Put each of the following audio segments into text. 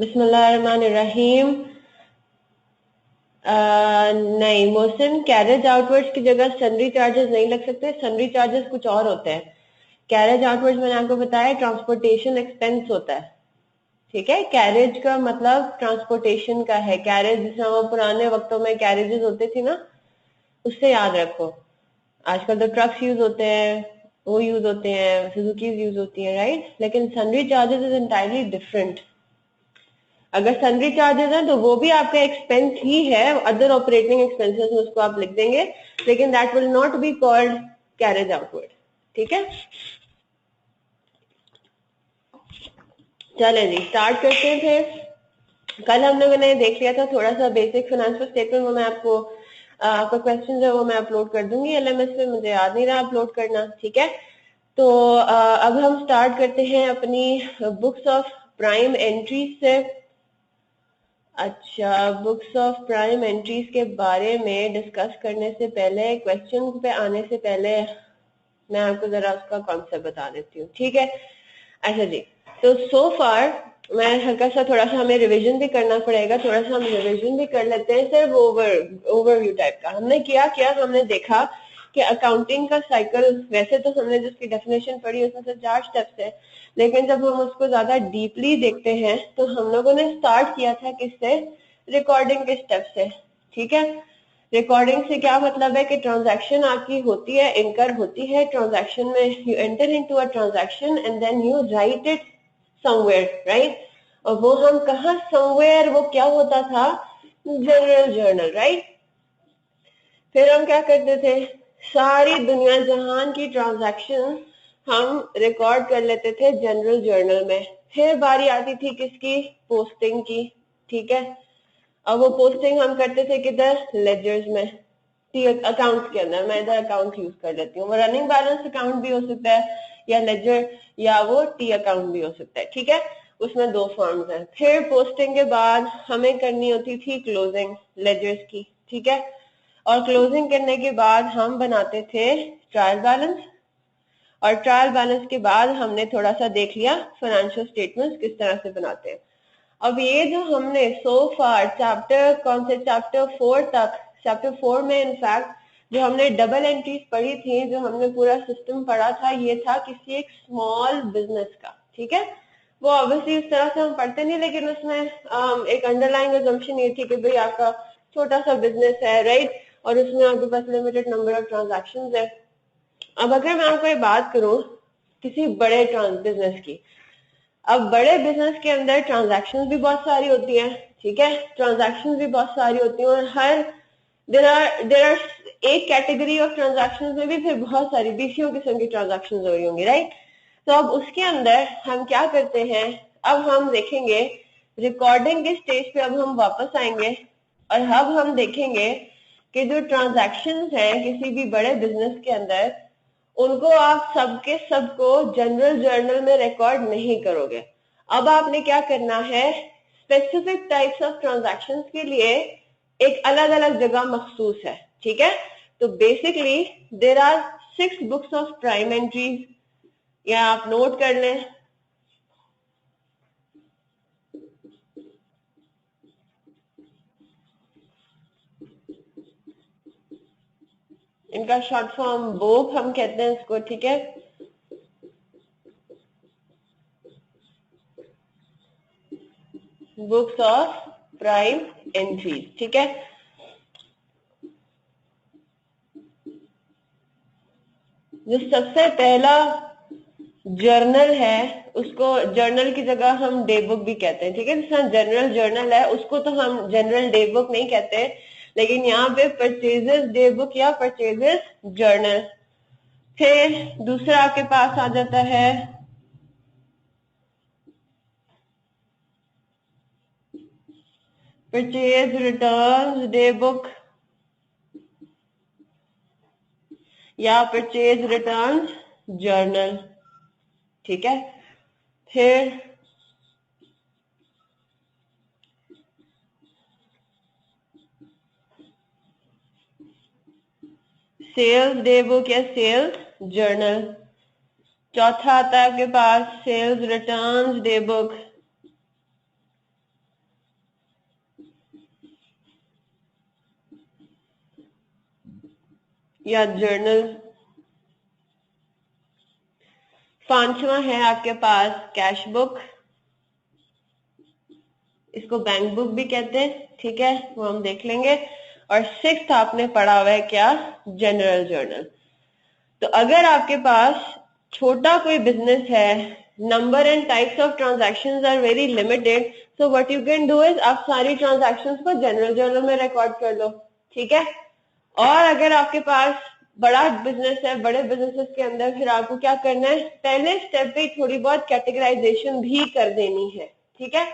बिस्मिल्लाहिर्रहमानिर्रहीम। नहीं Mohsin, carriage outwards की जगह सनरी चार्जेस नहीं लग सकते। सनरी चार्जेस कुछ और होते हैं। कैरेज आउटवर्ड्स मैंने आपको बताया ट्रांसपोर्टेशन एक्सपेंस होता है। ठीक है, कैरेज का मतलब ट्रांसपोर्टेशन का है। कैरेज जैसे वो पुराने वक्तों में कैरेजेस होते थे ना, उससे याद रखो। आजकल तो ट्रक्स यूज होते हैं, वो यूज होते हैं, सुजुकीज यूज होती है, राइट। लेकिन सनरी चार्जेस इज एंटायरली डिफरेंट। अगर सनरी चार्जेस हैं तो वो भी आपका एक्सपेंस ही है, अदर ऑपरेटिंग एक्सपेंसेस में उसको आप लिख देंगे, लेकिन that will not be called carriage outward. ठीक है, चलें जी स्टार्ट करते हैं। फिर कल हम लोगों ने देख लिया था थोड़ा सा बेसिक फाइनेंशियल स्टेटमेंट। वो मैं आपको आपका क्वेश्चन है वो मैं अपलोड कर दूंगी एलएमएस पे, मुझे याद नहीं रहा अपलोड करना। ठीक है, तो अब हम स्टार्ट करते हैं अपनी बुक्स ऑफ प्राइम एंट्रीज से। अच्छा, बुक्स ऑफ प्राइम एंट्रीज के बारे में डिस्कस करने से पहले, क्वेश्चन पे आने से पहले मैं आपको जरा उसका कॉन्सेप्ट बता देती हूँ। ठीक है, अच्छा जी, तो सो फार मैं हल्का सा थोड़ा सा हमें रिवीजन भी करना पड़ेगा, थोड़ा सा हम रिवीजन भी कर लेते हैं। सिर्फ ओवरव्यू टाइप का हमने क्या हमने देखा कि अकाउंटिंग का साइकिल, वैसे तो हमने जिसकी डेफिनेशन पढ़ी उसमें से 4 स्टेप्स है, लेकिन जब हम उसको ज्यादा डीपली देखते हैं तो हम लोगों ने स्टार्ट किया था किससे, रिकॉर्डिंग के स्टेप से। ठीक है, रिकॉर्डिंग से क्या मतलब है कि ट्रांजैक्शन आपकी होती है, इनकर होती है। ट्रांजैक्शन में you enter into a transaction and then you write it somewhere, right. और वो हम कहा समवेयर, वो क्या होता था, जनरल जर्नल, राइट। फिर हम क्या करते थे, सारी दुनिया जहान की ट्रांजैक्शन हम रिकॉर्ड कर लेते थे जनरल जर्नल में। फिर बारी आती थी किसकी, पोस्टिंग की। ठीक है, अब वो पोस्टिंग हम करते थे किधर, लेजर्स में, टी अकाउंट्स के अंदर। मैं इधर अकाउंट यूज कर लेती हूँ, वो रनिंग बैलेंस अकाउंट भी हो सकता है या लेजर, या वो टी अकाउंट भी हो सकता है। ठीक है, उसमें 2 फॉर्म्स हैं। फिर पोस्टिंग के बाद हमें करनी होती थी क्लोजिंग लेजर्स की। ठीक है, और क्लोजिंग करने के बाद हम बनाते थे ट्रायल बैलेंस, और ट्रायल बैलेंस के बाद हमने थोड़ा सा देख लिया फाइनेंशियल स्टेटमेंट्स किस तरह से बनाते हैं। अब ये जो हमने सो फार चैप्टर, कौन से चैप्टर 4 तक, चैप्टर 4 में इनफैक्ट जो हमने डबल एंट्रीज पढ़ी थी, जो हमने पूरा सिस्टम पढ़ा था, ये था किसी एक स्मॉल बिजनेस का। ठीक है, वो ऑब्वियसली इस तरह से हम पढ़ते नहीं, लेकिन उसमें एक अंडरलाइंग अजम्पशन ये थी कि भाई आपका छोटा सा बिजनेस है, राइट, और उसमें आपके पास लिमिटेड नंबर ऑफ ट्रांजैक्शंस है। अब अगर मैं आपको ये बात करूं किसी बड़े बिजनेस की, अब बड़े बिजनेस के अंदर ट्रांजैक्शंस भी बहुत सारी होती हैं। ठीक है, ट्रांजैक्शंस भी बहुत सारी होती हैं, और हर देर आर एक कैटेगरी ऑफ ट्रांजैक्शंस में भी फिर बहुत सारी बीसियों किस्म की ट्रांजैक्शंस हो रही होंगी, राइट। तो अब उसके अंदर हम क्या करते हैं, अब हम देखेंगे रिकॉर्डिंग के स्टेज पे, अब हम वापस आएंगे और अब हम देखेंगे कि जो ट्रांजैक्शंस हैं किसी भी बड़े बिजनेस के अंदर, उनको आप सबके सबको जनरल जर्नल में रिकॉर्ड नहीं करोगे। अब आपने क्या करना है, स्पेसिफिक टाइप्स ऑफ ट्रांजैक्शंस के लिए एक अलग अलग जगह मखसूस है। ठीक है, तो basically there are 6 books of prime entries, या आप नोट कर लें। इनका शॉर्ट फॉर्म बुक हम कहते हैं इसको। ठीक है, बुक्स ऑफ प्राइम एंट्रीज। ठीक है, जो सबसे पहला जर्नल है उसको, जर्नल की जगह हम डे बुक भी कहते हैं। ठीक है, जिसका जनरल जर्नल है उसको तो हम जनरल डे बुक नहीं कहते, लेकिन यहाँ पे परचेजेस डे बुक या परचेजेस जर्नल। फिर दूसरा आपके पास आ जाता है परचेज रिटर्न डे बुक या परचेज रिटर्न जर्नल। ठीक है, फिर सेल्स डे बुक या सेल्स जर्नल। चौथा आता है आपके पास सेल्स रिटर्न्स डे बुक। या जर्नल। 5वां है आपके पास कैश बुक, इसको बैंक बुक भी कहते हैं, ठीक है, वो हम देख लेंगे। और 6th आपने पढ़ा हुआ है क्या, जनरल जर्नल। तो अगर आपके पास छोटा कोई बिजनेस है, number and types of transactions are very limited, so what you can do is आप सारी ट्रांजैक्शंस को जनरल जर्नल में रिकॉर्ड कर लो, ठीक है। और अगर आपके पास बड़ा बिजनेस है, बड़े बिजनेसेस के अंदर फिर आपको क्या करना है, पहले स्टेप पे थोड़ी बहुत कैटेगराइजेशन भी कर देनी है, ठीक है।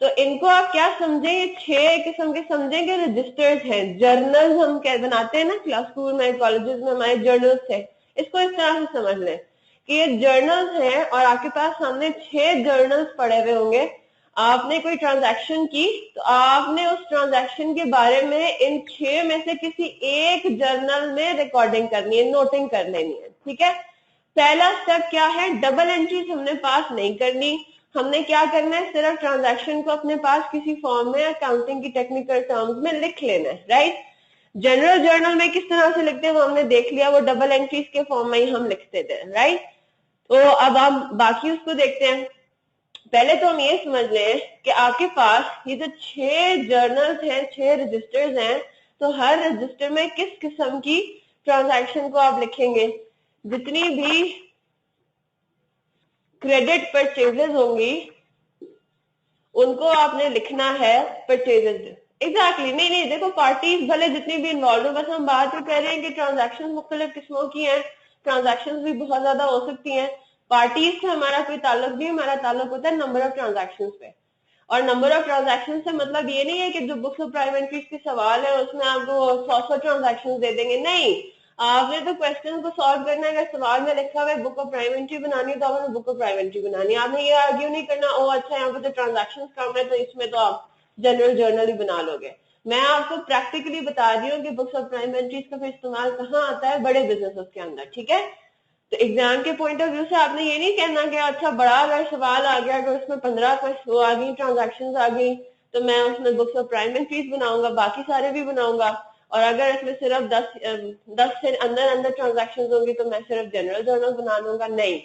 तो इनको आप क्या समझें, ये 6 किस्म के समझेंगे रजिस्टर्स हैं, जर्नल्स हम क्या बनाते हैं ना क्लास स्कूल में, कॉलेजेस में हमारे जर्नल्स थे, इसको इस तरह से समझ लें कि ये जर्नल्स हैं और आपके पास सामने 6 जर्नल्स पड़े हुए होंगे। आपने कोई ट्रांजैक्शन की तो आपने उस ट्रांजैक्शन के बारे में इन 6 में से किसी एक जर्नल में रिकॉर्डिंग करनी है, नोटिंग कर लेनी है, ठीक है। पहला स्टेप क्या है, डबल एंट्रीज हमने पास नहीं करनी, हमने क्या करना है, सिर्फ ट्रांजैक्शन को अपने पास किसी फॉर्म में अकाउंटिंग की टेक्निकल टर्म्स में लिख लेना है, राइट। जनरल जर्नल में किस तरह से लिखते हैं वो हमने देख लिया, वो डबल एंट्रीज के फॉर्म में ही हम लिखते थे, राइट। तो अब हम बाकी उसको देखते हैं। पहले तो हम ये समझ लें कि आपके पास ये जो 6 जर्नल्स हैं, 6 रजिस्टर्स हैं, तो हर रजिस्टर में किस किस्म की ट्रांजैक्शन को आप लिखेंगे, जितनी भी क्रेडिट परचेजेस होंगी उनको आपने लिखना है परचेजेस। एग्जैक्टली, नहीं नहीं देखो, पार्टीज भले जितनी भी इन्वॉल्व हो, बस हम बात ही कर रहे हैं कि ट्रांजैक्शन मुख्तलिफ किस्मों की हैं, ट्रांजैक्शन भी बहुत ज्यादा हो सकती हैं। पार्टीज से हमारा कोई ताल्लुक नहीं, हमारा ताल्लुक होता है नंबर ऑफ ट्रांजैक्शन पे। और नंबर ऑफ ट्रांजैक्शन से मतलब ये नहीं है कि जो बुक्स ऑफ प्राइम एंट्रीज के सवाल है उसमें आपको 100 ट्रांजैक्शन दे देंगे, नहीं। आपने तो क्वेश्चन को सॉल्व करना है, अगर सवाल में लिखा हुआ है बुक ऑफ प्राइम एंट्री बनानी है तो आपने बुक ऑफ प्राइम एंट्री बनानी है। आपने ये आर्ग्यू नहीं करना ओ अच्छा यहाँ पे तो ट्रांजैक्शन कम है तो इसमें तो आप जनरल जर्नल ही बना लोगे। मैं आपको प्रैक्टिकली बता रही हूँ कि बुक्स ऑफ प्राइम एंट्रीज का फिर इस्तेमाल कहाँ आता है, बड़े बिजनेस के अंदर, ठीक है। तो एग्जाम के पॉइंट ऑफ व्यू से आपने ये नहीं कहना कि अच्छा बड़ा अगर सवाल आ गया अगर उसमें 15 वो आ गई ट्रांजैक्शन आ गई तो मैं उसमें बुक्स ऑफ प्राइम एंट्रीज बनाऊंगा, बाकी सारे भी बनाऊंगा। और अगर इसमें सिर्फ 10 से अंदर अंदर ट्रांजैक्शन होंगी तो मैं सिर्फ जनरल जर्नल बना लूंगा, नहीं।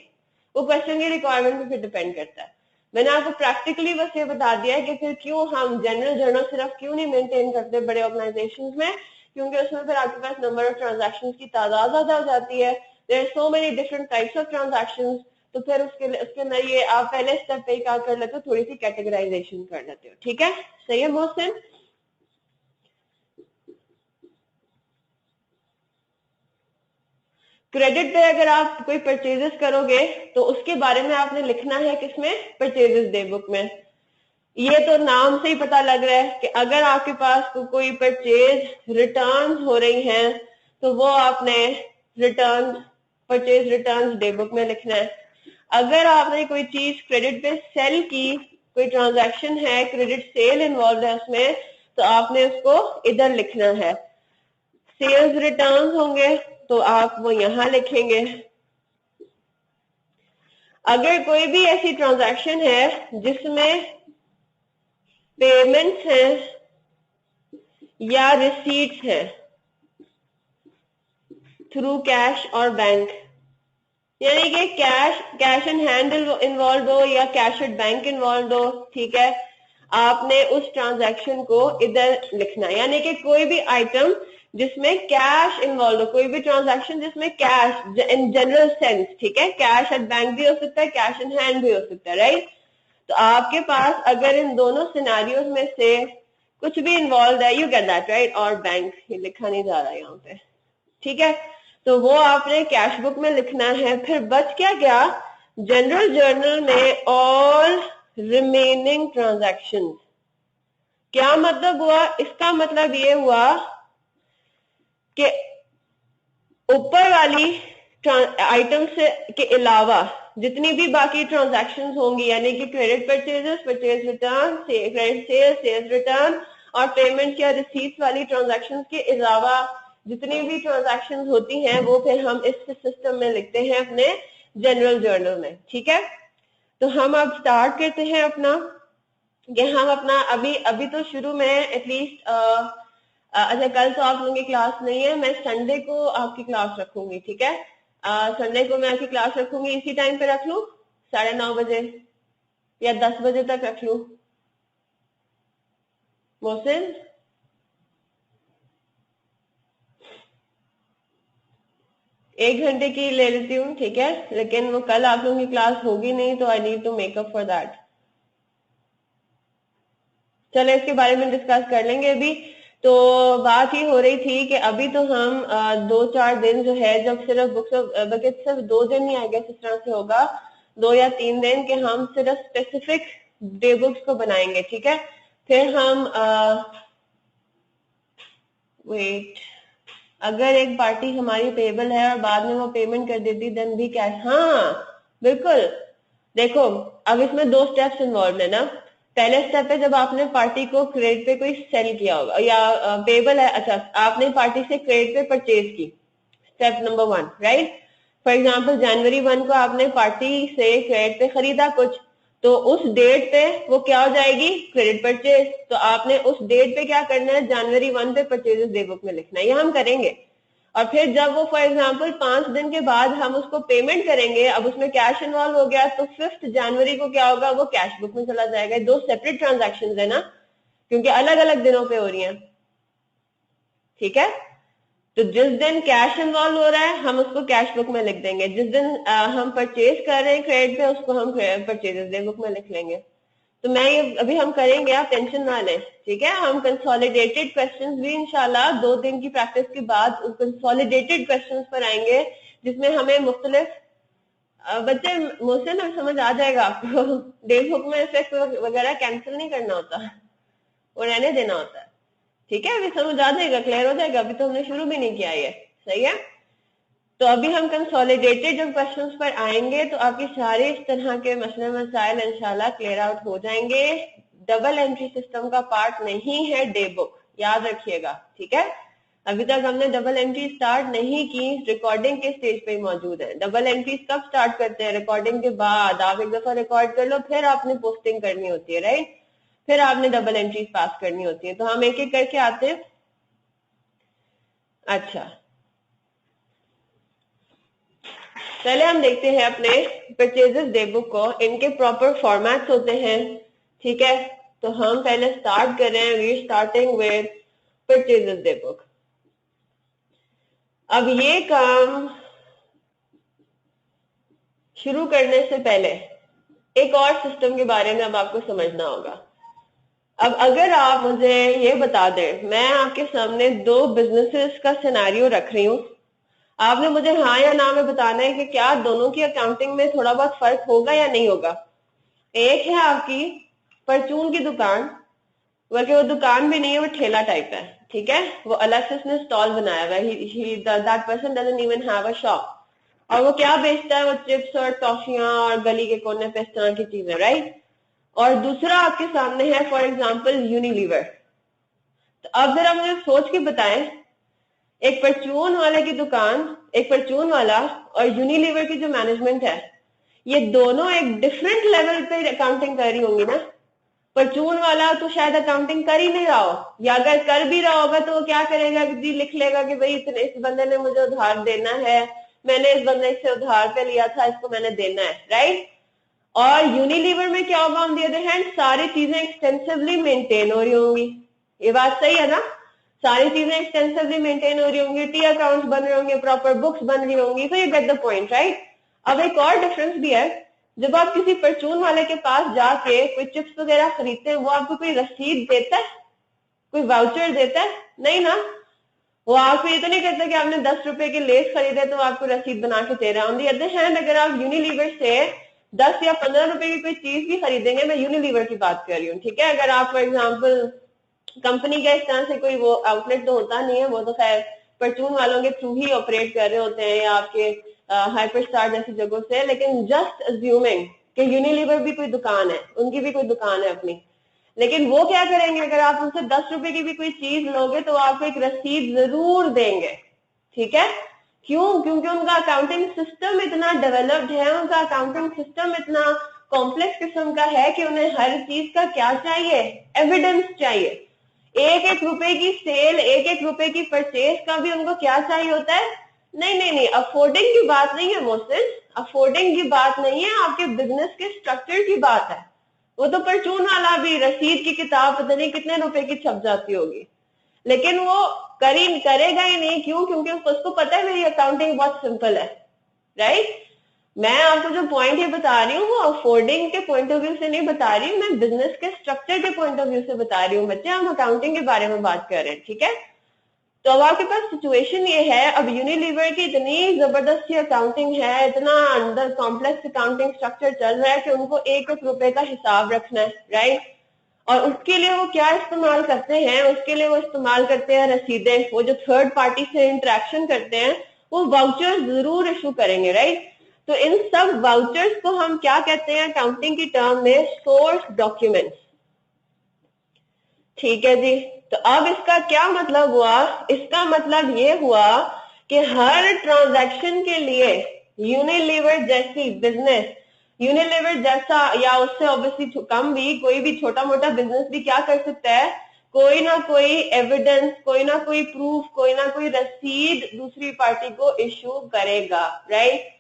वो क्वेश्चन की रिक्वायरमेंट पे फिर डिपेंड करता है। मैंने आपको प्रैक्टिकली बस ये बता दिया है कि फिर क्यों हम जनरल जर्नल सिर्फ क्यों नहीं मेंटेन करते बड़े ऑर्गेनाइजेशंस में, क्योंकि उसमें फिर आपके पास नंबर ऑफ ट्रांजैक्शंस की तादाद ज्यादा हो जाती है, there are so many different types of transactions. तो फिर उसके अंदर ये आप पहले स्टेप पे क्या कर लेते हो, थोड़ी सी कैटेगराइजेशन कर लेते हो, ठीक है। सही है मोहसिन। क्रेडिट पे अगर आप कोई परचेजेस करोगे तो उसके बारे में आपने लिखना है किसमें, परचेजेस डे बुक में। ये तो नाम से ही पता लग रहा है कि अगर आपके पास कोई परचेज रिटर्न हो रही हैं तो वो आपने return, purchase return day book में लिखना है। अगर आपने कोई चीज क्रेडिट पे सेल की, कोई ट्रांजैक्शन है, क्रेडिट सेल इन्वॉल्व है उसमें, तो आपने उसको इधर लिखना है। सेल्स रिटर्न होंगे तो आप वो यहां लिखेंगे। अगर कोई भी ऐसी ट्रांजैक्शन है जिसमें पेमेंट्स हैं या रिसीट्स हैं थ्रू कैश और बैंक, यानी कि कैश इन हैंड इन्वॉल्व हो या कैश एट बैंक इन्वॉल्व हो, ठीक है, आपने उस ट्रांजैक्शन को इधर लिखना है। यानी कि कोई भी आइटम जिसमें कैश इन्वॉल्व हो, कोई भी ट्रांजैक्शन जिसमें कैश इन जनरल सेंस, ठीक है, कैश एट बैंक भी हो सकता है, कैश इन हैंड भी हो सकता है, राइट। तो आपके पास अगर इन दोनों सिनेरियोज में से कुछ भी इन्वॉल्व है, यू गेट दैट राइट, और बैंक, ये लिखा नहीं जा रहा है यहाँ पे, ठीक है, तो वो आपने कैश बुक में लिखना है। फिर बच क्या गया, जनरल जर्नल में ऑल रिमेनिंग ट्रांजैक्शन। क्या मतलब हुआ, इसका मतलब ये हुआ कि ऊपर वाली आइटम से के अलावा जितनी भी बाकी ट्रांजैक्शंस होंगी, यानी कि credit purchases, purchase return, credit sales, sales return और पेमेंट या रिसीट्स वाली ट्रांजैक्शंस के अलावा जितनी भी ट्रांजैक्शंस होती हैं वो फिर हम इस सिस्टम में लिखते हैं अपने जनरल जर्नल में, ठीक है। तो हम अब स्टार्ट करते हैं अपना, कि हम अपना अभी तो शुरू में एटलीस्ट अच्छा कल तो आप लोगों की क्लास नहीं है, मैं संडे को आपकी क्लास रखूंगी, ठीक है। संडे को मैं आपकी क्लास रखूंगी, इसी टाइम पे रख लूं, 9:30 बजे या 10 बजे तक रख लूं। मोहसिन 1 घंटे की ले लेती हूँ, ठीक है, लेकिन वो कल आप लोगों की क्लास होगी नहीं, तो I need to make up for that. चलो इसके बारे में डिस्कस कर लेंगे अभी। तो बात ही हो रही थी कि अभी तो हम 2-4 दिन जो है, जब सिर्फ बुक्स बल्कि सिर्फ 2 दिन ही आएगा, इस तरह से होगा 2 या 3 दिन के हम सिर्फ स्पेसिफिक डे बुक्स को बनाएंगे, ठीक है। फिर हम वेट, अगर एक पार्टी हमारी पेबल है और बाद में वो पेमेंट कर देती देन भी कैश, हाँ बिल्कुल। देखो अब इसमें 2 स्टेप्स इन्वॉल्व है ना। पहले स्टेप है जब आपने पार्टी को क्रेडिट पे कोई सेल किया होगा या पेबल है, अच्छा आपने पार्टी से क्रेडिट पे परचेज की, step number 1, right. For example जनवरी 1 को आपने पार्टी से क्रेडिट पे खरीदा कुछ, तो उस डेट पे वो क्या हो जाएगी, क्रेडिट परचेज। तो आपने उस डेट पे क्या करना है, जनवरी 1 पे परचेजेस डे बुक में लिखना है, ये हम करेंगे। और फिर जब वो फॉर एग्जाम्पल 5 दिन के बाद हम उसको पेमेंट करेंगे, अब उसमें कैश इन्वॉल्व हो गया, तो 5 जनवरी को क्या होगा, वो कैश बुक में चला जाएगा। 2 सेपरेट ट्रांजैक्शंस है ना, क्योंकि अलग अलग दिनों पे हो रही हैं, ठीक है। तो जिस दिन कैश इन्वॉल्व हो रहा है हम उसको कैश बुक में लिख देंगे, जिस दिन हम परचेज कर रहे हैं क्रेडिट पे उसको हम परचेजेस डे बुक में लिख लेंगे। तो मैं ये अभी हम करेंगे, आप टेंशन ना लें, ठीक है। हम कंसोलिडेटेड क्वेश्चंस भी इंशाल्लाह 2 दिन की प्रैक्टिस के बाद कंसोलिडेटेड क्वेश्चंस पर आएंगे, जिसमें हमें मुख्तलिफ बच्चे मुझसे ना समझ आ जाएगा आपको। डे बुक में इफेक्ट वगैरह कैंसिल नहीं करना होता, वो रहने देना होता है, ठीक है। अभी समझ आ जाएगा, क्लियर हो जाएगा, अभी तो हमने शुरू भी नहीं किया ये, सही है। तो अभी हम कंसोलिडेटेड जब क्वेश्चंस पर आएंगे तो आपकी सारे इस तरह के मसले मसाइल इंशाल्लाह क्लियर आउट हो जाएंगे। डबल एंट्री सिस्टम का पार्ट नहीं है डे बुक, याद रखिएगा, ठीक है। अभी तक हमने डबल एंट्री स्टार्ट नहीं की, रिकॉर्डिंग के स्टेज पे ही मौजूद है। डबल एंट्री कब स्टार्ट करते हैं, रिकॉर्डिंग के बाद। आप एक दफा रिकॉर्ड कर लो, फिर आपने पोस्टिंग करनी होती है, राइट, फिर आपने डबल एंट्रीज पास करनी होती है। तो हम एक एक करके आते हैं। अच्छा पहले हम देखते हैं अपने परचेजेस डे बुक को, इनके प्रॉपर फॉर्मेट्स होते हैं, ठीक है। तो हम पहले स्टार्ट कर रहे हैं, we starting with purchases day book. अब ये काम शुरू करने से पहले एक और सिस्टम के बारे में अब आपको समझना होगा। अब अगर आप मुझे ये बता दें, मैं आपके सामने 2 बिजनेसेस का सिनेरियो रख रही हूं, आपने मुझे हाँ या ना में बताना है कि क्या दोनों की अकाउंटिंग में थोड़ा बहुत फर्क होगा या नहीं होगा। एक है आपकी परचून की दुकान, बल्कि वो दुकान भी नहीं है, वो ठेला टाइप है, ठीक है। वो अलग से उसने स्टॉल बनाया हुआ है, that person doesn't even have a shop. और वो क्या बेचता है, वो चिप्स और टॉफियां और गली के कोने पे इस तरह की चीजें, राइट। और दूसरा आपके सामने है फॉर एग्जाम्पल यूनिलीवर। तो अब जरा मुझे सोच के बताएं, एक परचून वाले की दुकान, एक परचून वाला और यूनिलीवर की जो मैनेजमेंट है, ये दोनों एक डिफरेंट लेवल पे अकाउंटिंग कर रही होंगी ना। परचून वाला तो शायद अकाउंटिंग कर ही नहीं रहा हो, या अगर कर भी रहा होगा तो वो क्या करेगा कि जी लिख लेगा कि भाई इतने इस बंदे ने मुझे उधार देना है, मैंने इस बंदे से उधार पे लिया था, इसको मैंने देना है, राइट। और यूनिलीवर में क्या होगा, ऑन द अदर हैंड सारी चीजें एक्सटेंसिवली मेंटेन हो रही होंगी। ये बात सही है ना, सारी चीजें एक्सटेंसिवली मेंटेन हो रही होंगी, टी अकाउंट्स बन रहे होंगे, प्रॉपर बुक्स बन रही होंगी। तो you get the point, right. अब एक और डिफरेंस भी है, जब आप किसी परचून वाले के पास जाके कोई चिप्स वगैरह खरीदते हैं, वो आपको कोई रसीद देता है, कोई वाउचर देता है, नहीं ना। वो आपको ये तो नहीं कहता कि आपने 10 रुपए के लेस खरीदे तो आपको रसीद बना के दे रहा हूँ। अदर हैंड अगर आप यूनिलीवर से 10 या 15 रुपए की कोई चीज भी खरीदेंगे, मैं यूनिलीवर की बात कर रही हूँ, ठीक है। अगर आप फॉर एग्जाम्पल कंपनी का इस तरह से कोई वो आउटलेट तो होता नहीं है, वो तो खैर परचून वालों के थ्रू ही ऑपरेट कर रहे होते हैं या आपके हाइपर स्टार जैसी जगहों से। लेकिन जस्ट अज्यूमिंग कि यूनिलीवर भी कोई दुकान है, उनकी भी कोई दुकान है अपनी, लेकिन वो क्या करेंगे, अगर आप उनसे 10 रुपए की भी कोई चीज लोगे तो आपको एक रसीद जरूर देंगे, ठीक है। क्यों? क्योंकि उनका अकाउंटिंग सिस्टम इतना डेवलप्ड है, उनका अकाउंटिंग सिस्टम इतना कॉम्प्लेक्स किस्म का है कि उन्हें हर चीज का क्या चाहिए, एविडेंस चाहिए। एक एक रुपए की सेल, एक एक रुपए की परचेज का भी उनको क्या चाहिए होता है? नहीं नहीं नहीं, अफोर्डिंग की बात नहीं है मोहसिन, अफोर्डिंग की बात नहीं है, आपके बिजनेस के स्ट्रक्चर की बात है। वो तो परचून वाला भी रसीद की किताब पता नहीं कितने रुपए की छप जाती होगी, लेकिन वो करेगा ही नहीं। क्यों? क्योंकि उसको पता है मेरी अकाउंटिंग बहुत सिंपल है, राइट। मैं आपको जो पॉइंट ये बता रही हूँ वो अफोर्डिंग के पॉइंट ऑफ व्यू से नहीं बता रही हूँ, मैं बिजनेस के स्ट्रक्चर के पॉइंट ऑफ व्यू से बता रही हूँ। बच्चे हम अकाउंटिंग के बारे में बात कर रहे हैं, ठीक है। तो अब आपके पास सिचुएशन ये है, अब यूनिलीवर की इतनी जबरदस्त अकाउंटिंग है, इतना अंदर कॉम्प्लेक्स अकाउंटिंग स्ट्रक्चर चल रहा है कि उनको एक एक रुपए का हिसाब रखना है, राइट। और उसके लिए वो क्या इस्तेमाल करते हैं? उसके लिए वो इस्तेमाल करते हैं रसीदें। वो जो थर्ड पार्टी से इंटरेक्शन करते हैं वो वाउचर्स जरूर इशू करेंगे, राइट। तो इन सब वाउचर्स को हम क्या कहते हैं अकाउंटिंग की टर्म में? सोर्स डॉक्यूमेंट्स, ठीक है जी। तो अब इसका क्या मतलब हुआ? इसका मतलब ये हुआ कि हर ट्रांजैक्शन के लिए यूनिलीवर जैसी बिजनेस, यूनिलीवर जैसा या उससे ऑब्वियसली कम भी कोई भी छोटा मोटा बिजनेस भी क्या कर सकता है? कोई ना कोई एविडेंस, कोई ना कोई प्रूफ, कोई ना कोई रसीद दूसरी पार्टी को इशू करेगा, राइट।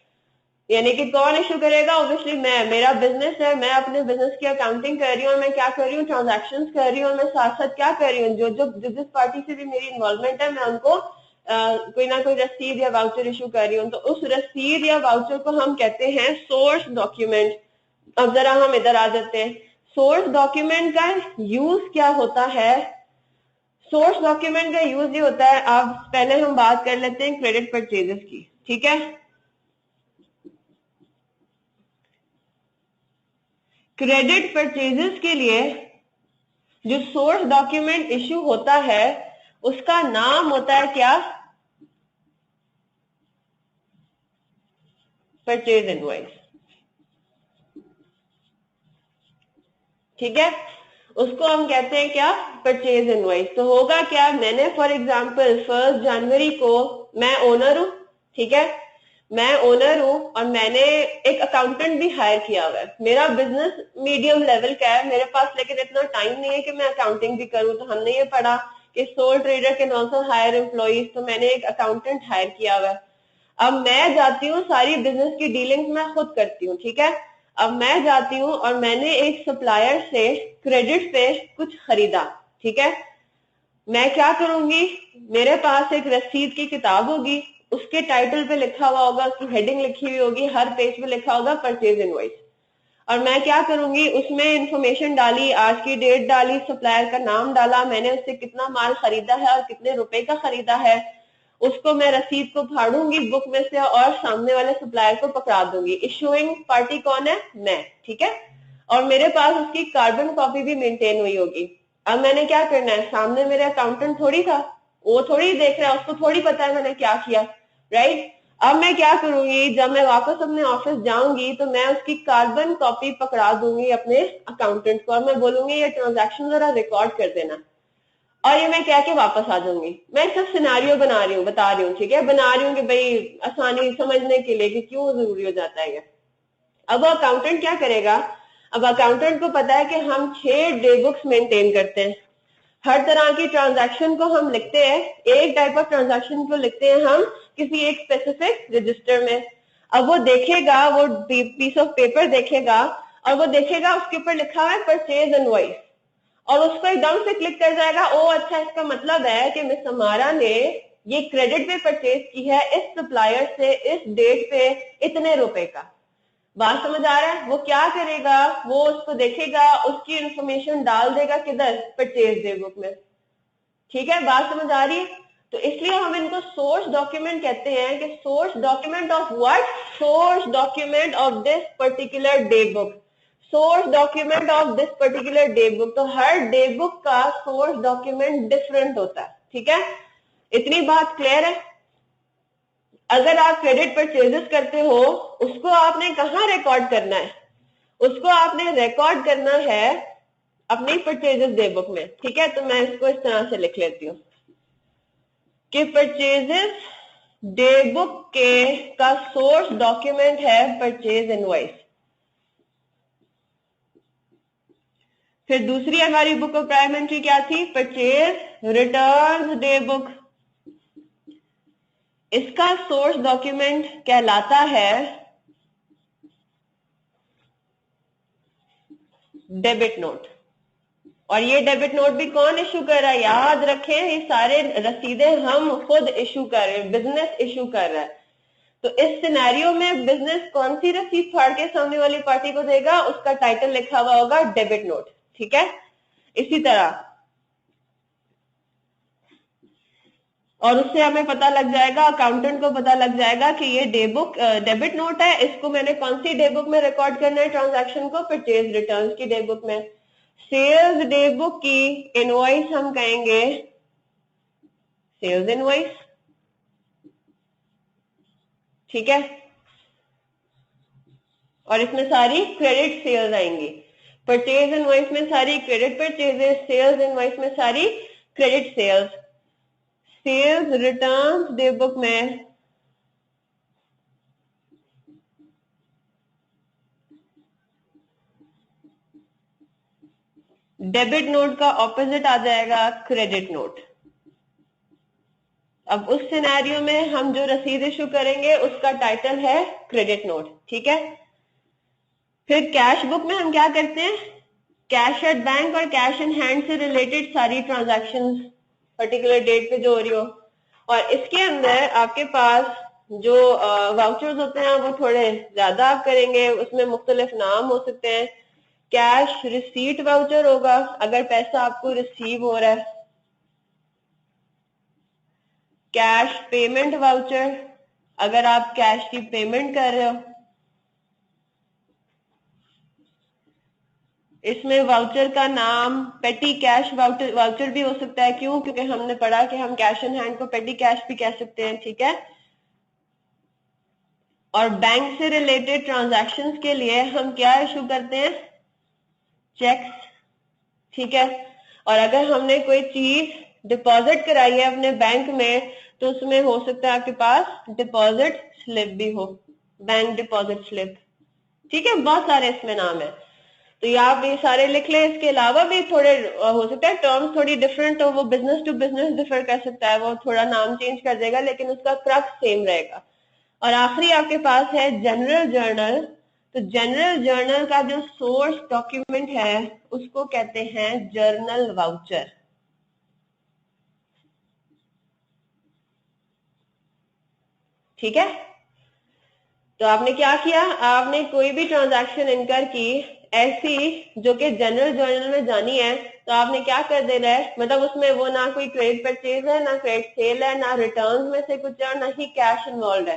यानी कि कौन इशू करेगा? ऑब्वियसली मैं, मेरा बिजनेस है, मैं अपने बिजनेस की अकाउंटिंग कर रही हूँ, मैं क्या कर रही हूँ? ट्रांजैक्शंस कर रही हूँ। मैं साथ साथ क्या कर रही हूँ? जो जो जिस पार्टी से भी मेरी इन्वॉल्वमेंट है मैं उनको कोई ना कोई रसीद या वाउचर इशू कर रही हूँ। तो उस रसीद या वाउचर को हम कहते हैं सोर्स डॉक्यूमेंट। अब जरा हम इधर आ जाते हैं, सोर्स डॉक्यूमेंट का यूज क्या होता है? सोर्स डॉक्यूमेंट का यूज ये होता है, अब पहले हम बात कर लेते हैं क्रेडिट परचेजेस की, ठीक है। क्रेडिट परचेजेस के लिए जो सोर्स डॉक्यूमेंट इशू होता है उसका नाम होता है क्या? परचेज इनवॉइस, ठीक है। उसको हम कहते हैं क्या? Purchase invoice. तो होगा क्या? मैंने फॉर एग्जांपल 1 जनवरी को, मैं ओनर हूं, ठीक है, मैं ओनर हूं और मैंने एक अकाउंटेंट भी हायर किया हुआ है। मेरा बिजनेस मीडियम लेवल का है मेरे पास, लेकिन इतना टाइम नहीं है कि मैं अकाउंटिंग भी करूं। तो हमने ये पढ़ा कि sole trader can also hire employees, तो मैंने एक अकाउंटेंट हायर किया हुआ है। अब मैं जाती हूँ, सारी बिजनेस की डीलिंग्स मैं खुद करती हूँ, ठीक है। अब मैं जाती हूँ और मैंने एक सप्लायर से क्रेडिट पे कुछ खरीदा, ठीक है। मैं क्या करूंगी? मेरे पास एक रसीद की किताब होगी, उसके टाइटल पे लिखा हुआ होगा, उसकी हेडिंग लिखी हुई होगी, हर पेज पे लिखा होगा परचेज इनवॉइस। और मैं क्या करूंगी? उसमें इंफॉर्मेशन डाली, आज की डेट डाली, सप्लायर का नाम डाला, मैंने उससे कितना माल खरीदा है और कितने रुपए का खरीदा है, उसको मैं रसीद को फाड़ूंगी बुक में से और सामने वाले सप्लायर को पकड़ा दूंगी। इशूइंग पार्टी कौन है? मैं, ठीक है। और मेरे पास उसकी कार्बन कॉपी भी मेंटेन हुई होगी। अब मैंने क्या करना है? सामने मेरे अकाउंटेंट थोड़ी था, वो थोड़ी देख रहा है, उसको थोड़ी पता है मैंने क्या किया, राइट। अब मैं क्या करूंगी? जब मैं वापस अपने ऑफिस जाऊंगी तो मैं उसकी कार्बन कॉपी पकड़ा दूंगी अपने अकाउंटेंट को और मैं बोलूंगी ये ट्रांजैक्शन जरा रिकॉर्ड कर देना, और ये मैं कह के वापस आ जाऊंगी। मैं सब सिनारियो बना रही हूँ, बता रही हूँ, ठीक है, बना रही हूँ कि भाई आसानी समझने के लिए कि क्यों जरूरी हो जाता है ये। अब वो अकाउंटेंट क्या करेगा? अब अकाउंटेंट को पता है कि हम 6 डे बुक्स मेंटेन करते हैं, हर तरह की ट्रांजैक्शन को हम लिखते हैं, एक टाइप ऑफ ट्रांजैक्शन को लिखते हैं हम किसी एक स्पेसिफिक रजिस्टर में। अब वो देखेगा, वो पीस ऑफ पेपर देखेगा और वो देखेगा उसके ऊपर लिखा हुआ है परचेज इनवॉइस, और उसको एकदम से क्लिक कर जाएगा, ओ अच्छा, इसका मतलब है कि मिस समारा ने ये क्रेडिट पे परचेज की है इस सप्लायर से इस डेट पे इतने रुपए का। बात समझ आ रहा है? वो क्या करेगा? वो उसको देखेगा, उसकी इंफॉर्मेशन डाल देगा किधर? परचेज डे बुक में, ठीक है। बात समझ आ रही है? तो इसलिए हम इनको सोर्स डॉक्यूमेंट कहते हैं कि source document of what? Source document of this particular day book, source document of this particular day book. तो हर डे बुक का सोर्स डॉक्यूमेंट डिफरेंट होता है, ठीक है। इतनी बात क्लियर है? अगर आप क्रेडिट परचेजेस करते हो उसको आपने कहाँ रिकॉर्ड करना है? उसको आपने रिकॉर्ड करना है अपनी परचेजेस डे बुक में, ठीक है। तो मैं इसको इस तरह से लिख लेती हूँ कि परचेजेस डे बुक के का सोर्स डॉक्यूमेंट है परचेज इनवॉइस। फिर दूसरी हमारी बुक ऑफ प्राइम एंट्री क्या थी, परचेज रिटर्न डे बुक। इसका सोर्स डॉक्यूमेंट कहलाता है डेबिट नोट। और ये डेबिट नोट भी कौन इशू कर रहा है, याद रखें, ये सारे रसीदें हम खुद इशू कर रहे हैं, बिजनेस इशू कर रहा है। तो इस सिनेरियो में बिजनेस कौन सी रसीद फाड़ के सामने वाली पार्टी को देगा, उसका टाइटल लिखा हुआ होगा डेबिट नोट, ठीक है। इसी तरह और उससे हमें पता लग जाएगा, अकाउंटेंट को पता लग जाएगा कि ये डे बुक डेबिट नोट है, इसको मैंने कौन सी डे बुक में रिकॉर्ड करना है ट्रांजैक्शन को, परचेज रिटर्न्स की डे बुक में। सेल्स डे बुक की इनवॉइस हम कहेंगे सेल्स इनवॉइस, ठीक है। और इसमें सारी क्रेडिट सेल्स आएंगी, परचेज इनवॉइस में सारी क्रेडिट परचेजेस, सेल्स इनवॉइस में सारी credit sales. Sales returns day book में डेबिट नोट का ऑपोजिट आ जाएगा क्रेडिट नोट। अब उस सिनेरियो में हम जो रसीद इशू करेंगे उसका टाइटल है क्रेडिट नोट, ठीक है। फिर कैश बुक में हम क्या करते हैं, कैश एट बैंक और कैश इन हैंड से रिलेटेड सारी ट्रांजैक्शंस पर्टिकुलर डेट पे जो हो रही हो। और इसके अंदर आपके पास जो वाउचर्स होते हैं वो थोड़े ज्यादा आप करेंगे, उसमें मुख्तलिफ नाम हो सकते हैं। कैश रिसीट वाउचर होगा अगर पैसा आपको रिसीव हो रहा है, कैश पेमेंट वाउचर अगर आप कैश की पेमेंट कर रहे हो। इसमें वाउचर का नाम पेटी कैश वाउचर भी हो सकता है, क्यों, क्योंकि हमने पढ़ा कि हम कैश इन हैंड को पेटी कैश भी कह सकते हैं, ठीक है। और बैंक से रिलेटेड ट्रांजैक्शंस के लिए हम क्या इशू करते हैं, चेक्स, ठीक है। और अगर हमने कोई चीज डिपॉजिट कराई है अपने बैंक में तो उसमें हो सकता है आपके पास डिपॉजिट स्लिप भी हो, बैंक डिपॉजिट स्लिप, ठीक है। बहुत सारे इसमें नाम है, तो ये आप ये सारे लिख लें। इसके अलावा भी थोड़े हो सकता है टर्म्स थोड़ी डिफरेंट हो, वो बिजनेस टू बिजनेस डिफर कर सकता है, वो थोड़ा नाम चेंज कर देगा लेकिन उसका क्रक्स सेम रहेगा। और आखिरी आपके पास है जनरल जर्नल। तो जनरल जर्नल का जो सोर्स डॉक्यूमेंट है उसको कहते हैं जर्नल वाउचर, ठीक है। तो आपने क्या किया, आपने कोई भी ट्रांजैक्शन इनकर की ऐसी जो कि जनरल जर्नल में जानी है, तो आपने क्या कर देना है, मतलब उसमें वो ना कोई क्रेडिट परचेज है, ना क्रेडिट सेल है, ना रिटर्न्स में से कुछ है, ना ही कैश इन्वॉल्व है।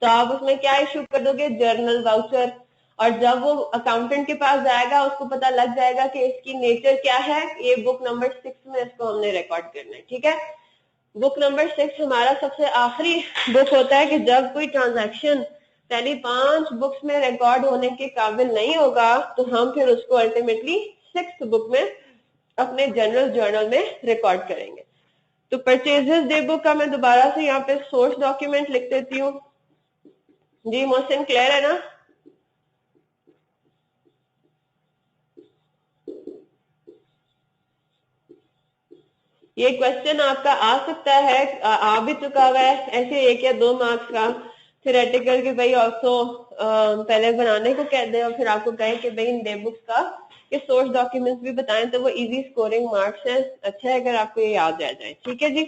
तो आप उसमें क्या इशू कर दोगे, जर्नल वाउचर। और जब वो अकाउंटेंट के पास जाएगा उसको पता लग जाएगा कि इसकी नेचर क्या है, ये बुक नंबर 6 में इसको हमने रिकॉर्ड करना है, ठीक है। बुक नंबर 6 हमारा सबसे आखिरी बुक होता है कि जब कोई ट्रांजैक्शन पहली 5 बुक्स में रिकॉर्ड होने के काबिल नहीं होगा तो हम फिर उसको अल्टीमेटली 6th बुक में अपने जनरल जर्नल में रिकॉर्ड करेंगे। तो परचेजेस डे बुक का मैं दोबारा से यहाँ पे सोर्स डॉक्यूमेंट लिख देती हूँ। जी मोहसिन, क्लियर है ना? ये क्वेश्चन आपका आ सकता है, आ भी चुका हुआ है, ऐसे 1 या 2 मार्क्स का थ्योरेटिकल के भाई ऑल्सो पहले बनाने को कह दे और फिर आपको कहें कि भाई इन डे बुक्स का ये सोर्स डॉक्यूमेंट्स भी बताएं, तो वो इजी स्कोरिंग मार्क्स है। अच्छा है अगर आपको ये याद रह जाए, ठीक है जी।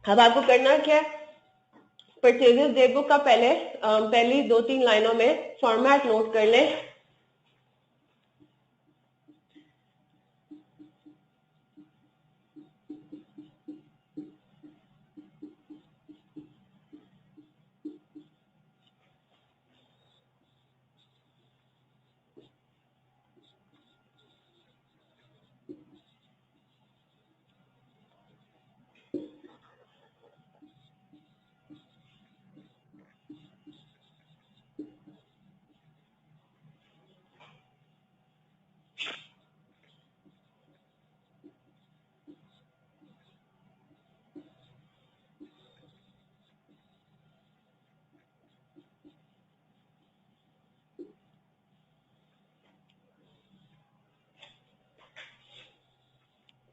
अब आपको करना क्या है, परचेजेस डे बुक का पहली 2-3 लाइनों में फॉर्मेट नोट कर ले।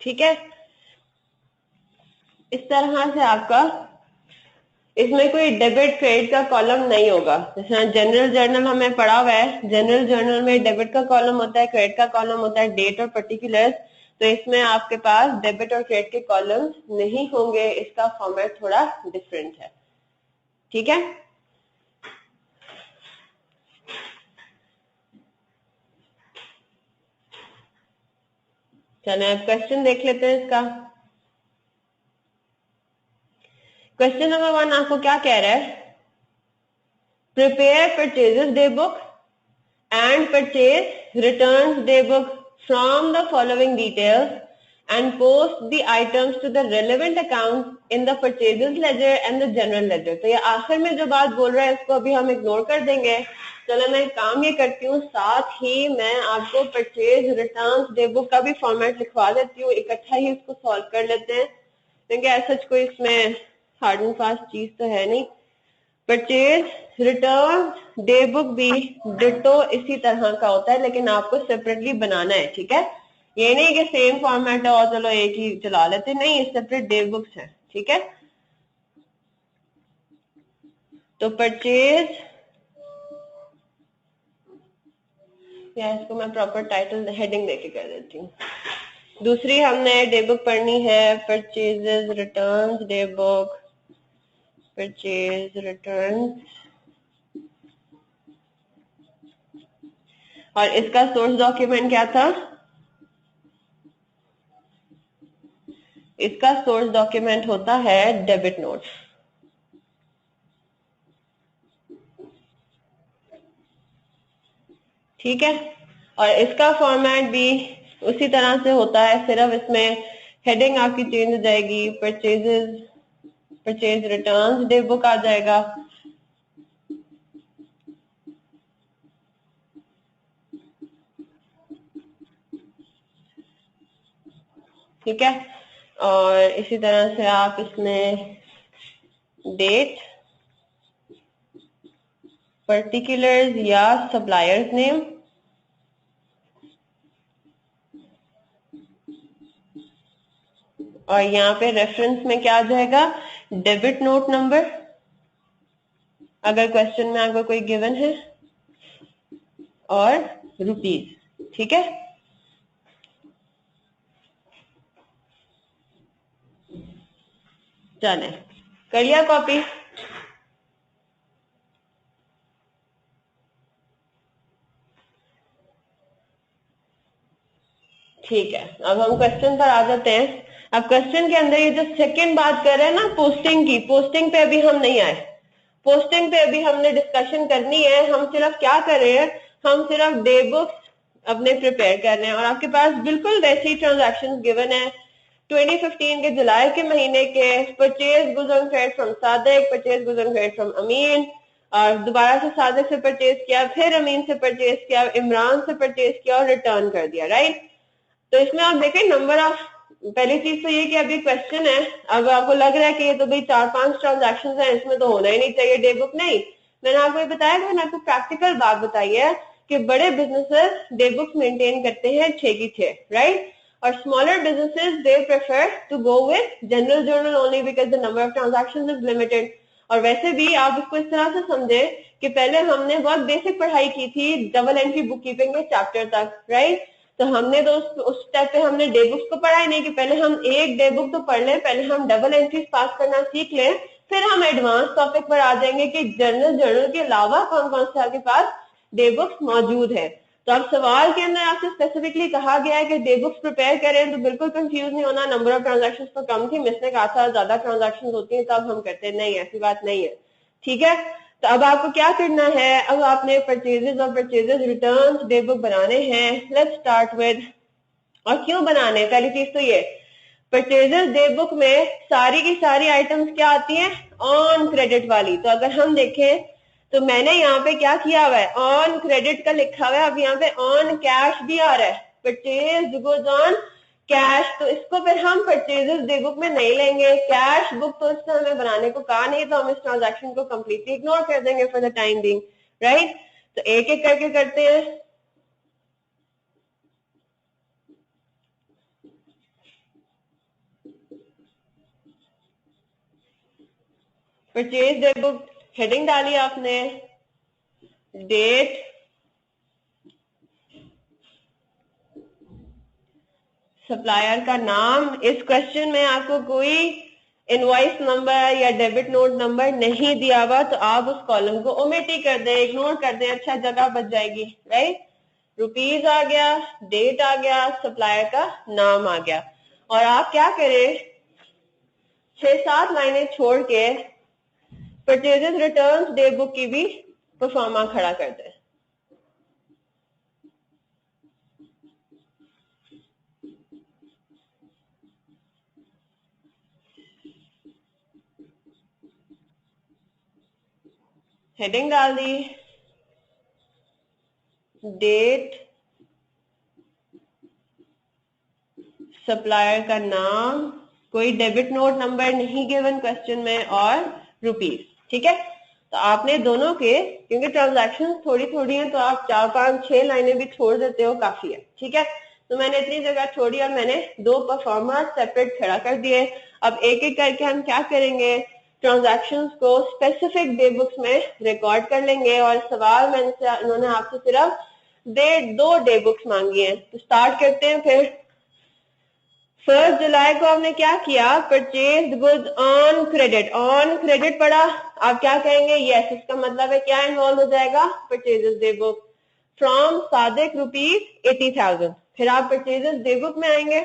ठीक है। इस तरह से आपका इसमें कोई डेबिट क्रेडिट का कॉलम नहीं होगा। जैसे जनरल जर्नल हमें पढ़ा हुआ है, जनरल जर्नल में डेबिट का कॉलम होता है, क्रेडिट का कॉलम होता है, डेट और पर्टिकुलर्स। तो इसमें आपके पास डेबिट और क्रेडिट के कॉलम्स नहीं होंगे, इसका फॉर्मेट थोड़ा डिफरेंट है। ठीक है, चलिए अब क्वेश्चन देख लेते हैं इसका। क्वेश्चन नंबर 1 आपको क्या कह रहा है? Prepare purchases day book and purchase returns day book from the following details and post the items to the relevant account in the purchases ledger and the general ledger। तो ये आखिर में जो बात बोल रहा है इसको अभी हम इग्नोर कर देंगे। चलो मैं काम ये करती हूँ, साथ ही मैं आपको परचेज रिटर्न्स डे बुक का भी फॉर्मेट लिखवा देती हूँ, इकट्ठा ही इसको सॉल्व कर लेते हैं, क्योंकि ऐसा कोई इसमें हार्ड एंड फास्ट चीज तो है नहीं। परचेज रिटर्न डे बुक भी डिटो इसी तरह का होता है, लेकिन आपको सेपरेटली बनाना है। ठीक है, ये नहीं कि सेम फॉर्मेट है और चलो एक ही चला लेते, नहीं, ये सेपरेट डे बुक्स है। ठीक है, तो परचेज, या इसको मैं प्रॉपर टाइटल हेडिंग देके कर देती हूँ। दूसरी हमने डे बुक पढ़नी है purchases returns day book, purchase returns, और इसका सोर्स डॉक्यूमेंट क्या था? इसका सोर्स डॉक्यूमेंट होता है डेबिट नोट। ठीक है, और इसका फॉर्मेट भी उसी तरह से होता है, सिर्फ इसमें हेडिंग आपकी चेंज हो जाएगी, purchases purchase returns day book आ जाएगा। ठीक है, और इसी तरह से आप इसमें डेट, पर्टिकुलर्स या सप्लायर्स नेम, और यहाँ पे रेफरेंस में क्या आ जाएगा? डेबिट नोट नंबर, अगर क्वेश्चन में आपको कोई गिवन है, और रुपीज। ठीक है, चले कर लिया कॉपी? ठीक है, अब हम क्वेश्चन पर आ जाते हैं। अब क्वेश्चन के अंदर ये जो सेकंड बात कर रहे हैं ना पोस्टिंग की, पोस्टिंग पे अभी हम नहीं आए, पोस्टिंग पे अभी हमने डिस्कशन करनी है। हम सिर्फ क्या कर रहे हैं, हम सिर्फ डे बुक्स अपने प्रिपेयर कर रहे हैं, और आपके पास बिल्कुल वैसी ट्रांजैक्शन गिवन है 2015 के जुलाई के महीने के। Purchase goods and credit from Sadiq, purchase goods and credit from Amin, और दोबारा से सादिक से परचेज किया, फिर अमीन से परचेज किया, इमरान से परचेज किया और रिटर्न कर दिया। राइट, तो इसमें आप देखें नंबर ऑफ, पहली चीज तो ये कि अभी क्वेश्चन है, अब आपको लग रहा है कि ये तो भाई 4-5 ट्रांजैक्शन है, इसमें तो होना ही नहीं चाहिए डे बुक। नहीं, मैंने आपको ये बताया, मैंने आपको प्रैक्टिकल बात बताई है कि बड़े बिजनेसेस डे बुक्स मेंटेन करते हैं 6 की 6, राइट, और smaller businesses they prefer to go with general journal only because the number of transactions is limited. और वैसे भी आप इसको इस तरह से समझे कि पहले हमने बहुत बेसिक पढ़ाई की थी डबल एंट्री बुक कीपिंग के चैप्टर तक, राइट, तो हमने तो उस स्टेप पे हमने डे बुक्स को पढ़ा ही नहीं कि पहले हम एक डे बुक तो पढ़ लें, पहले हम डबल एंट्रीज पास करना सीख लें, फिर हम एडवांस टॉपिक पर आ जाएंगे कि जनरल जर्नल के अलावा कौन कौन से आपके पास डे बुक्स मौजूद है। तो अब सवाल के अंदर आपसे स्पेसिफिकली कहा गया है कि डे बुक्स प्रिपेयर करें, तो बिल्कुल कंफ्यूज नहीं होना। नंबर ऑफ ट्रांजेक्शन तो कम थी, मिस ने कहा था ज्यादा ट्रांजेक्शन होती है तब हम करते, नहीं ऐसी बात नहीं है। ठीक है, तो अब आपको क्या करना है, अब आपने परचेजेस और परचेजेस रिटर्न्स डे बुक बनाने हैं। लेट्स स्टार्ट विद, और क्यों बनाने, पहली चीज तो ये, परचेजेस डे बुक में सारी की सारी आइटम्स क्या आती हैं, ऑन क्रेडिट वाली। तो अगर हम देखें तो मैंने यहाँ पे क्या किया हुआ है, ऑन क्रेडिट का लिखा हुआ है, अब यहाँ पे ऑन कैश भी आ रहा है, परचेज गोज ऑन कैश, तो इसको फिर हम परचेजेस डे बुक में नहीं लेंगे। कैश बुक तो इससे हमें बनाने को कहा नहीं, तो हम इस ट्रांजैक्शन को कंप्लीटली इग्नोर कर देंगे for the time being, right. तो एक एक करके करते हैं। परचेज डे बुक हेडिंग डाली आपने, डेट, सप्लायर का नाम। इस क्वेश्चन में आपको कोई इनवॉइस नंबर या डेबिट नोट नंबर नहीं दिया हुआ, तो आप उस कॉलम को ओमिट ही कर दें, इग्नोर कर दें, अच्छा जगह बच जाएगी, राइट। रुपीज आ गया, डेट आ गया, सप्लायर का नाम आ गया। और आप क्या करें, 6-7 लाइनें छोड़ के परचेजेस रिटर्न्स डे बुक की भी परफॉर्मा खड़ा कर दें। हेडिंग डाल दी, डेट, सप्लायर का नाम, कोई डेबिट नोट नंबर नहीं गिवन क्वेश्चन में, और रुपीज। ठीक है, तो आपने दोनों के, क्योंकि ट्रांजैक्शन थोड़ी थोड़ी हैं तो आप 4-5-6 लाइनें भी छोड़ देते हो, काफी है। ठीक है, तो मैंने इतनी जगह छोड़ी और मैंने 2 परफॉर्मा सेपरेट खड़ा कर दिए। अब एक एक करके हम क्या करेंगे, ट्रांजैक्शंस को स्पेसिफिक डे बुक्स में रिकॉर्ड कर लेंगे। और सवाल मैंने उन्होंने आपसे सिर्फ 2 डे बुक्स मांगी है, तो स्टार्ट करते हैं। फिर 1 जुलाई को आपने क्या किया, purchase goods on credit, on credit पड़ा, आप क्या कहेंगे, यस, इसका मतलब है क्या इन्वॉल्व हो जाएगा, purchases day book from Sadiq ₹80,000। फिर आप परचेजेस डे बुक में आएंगे,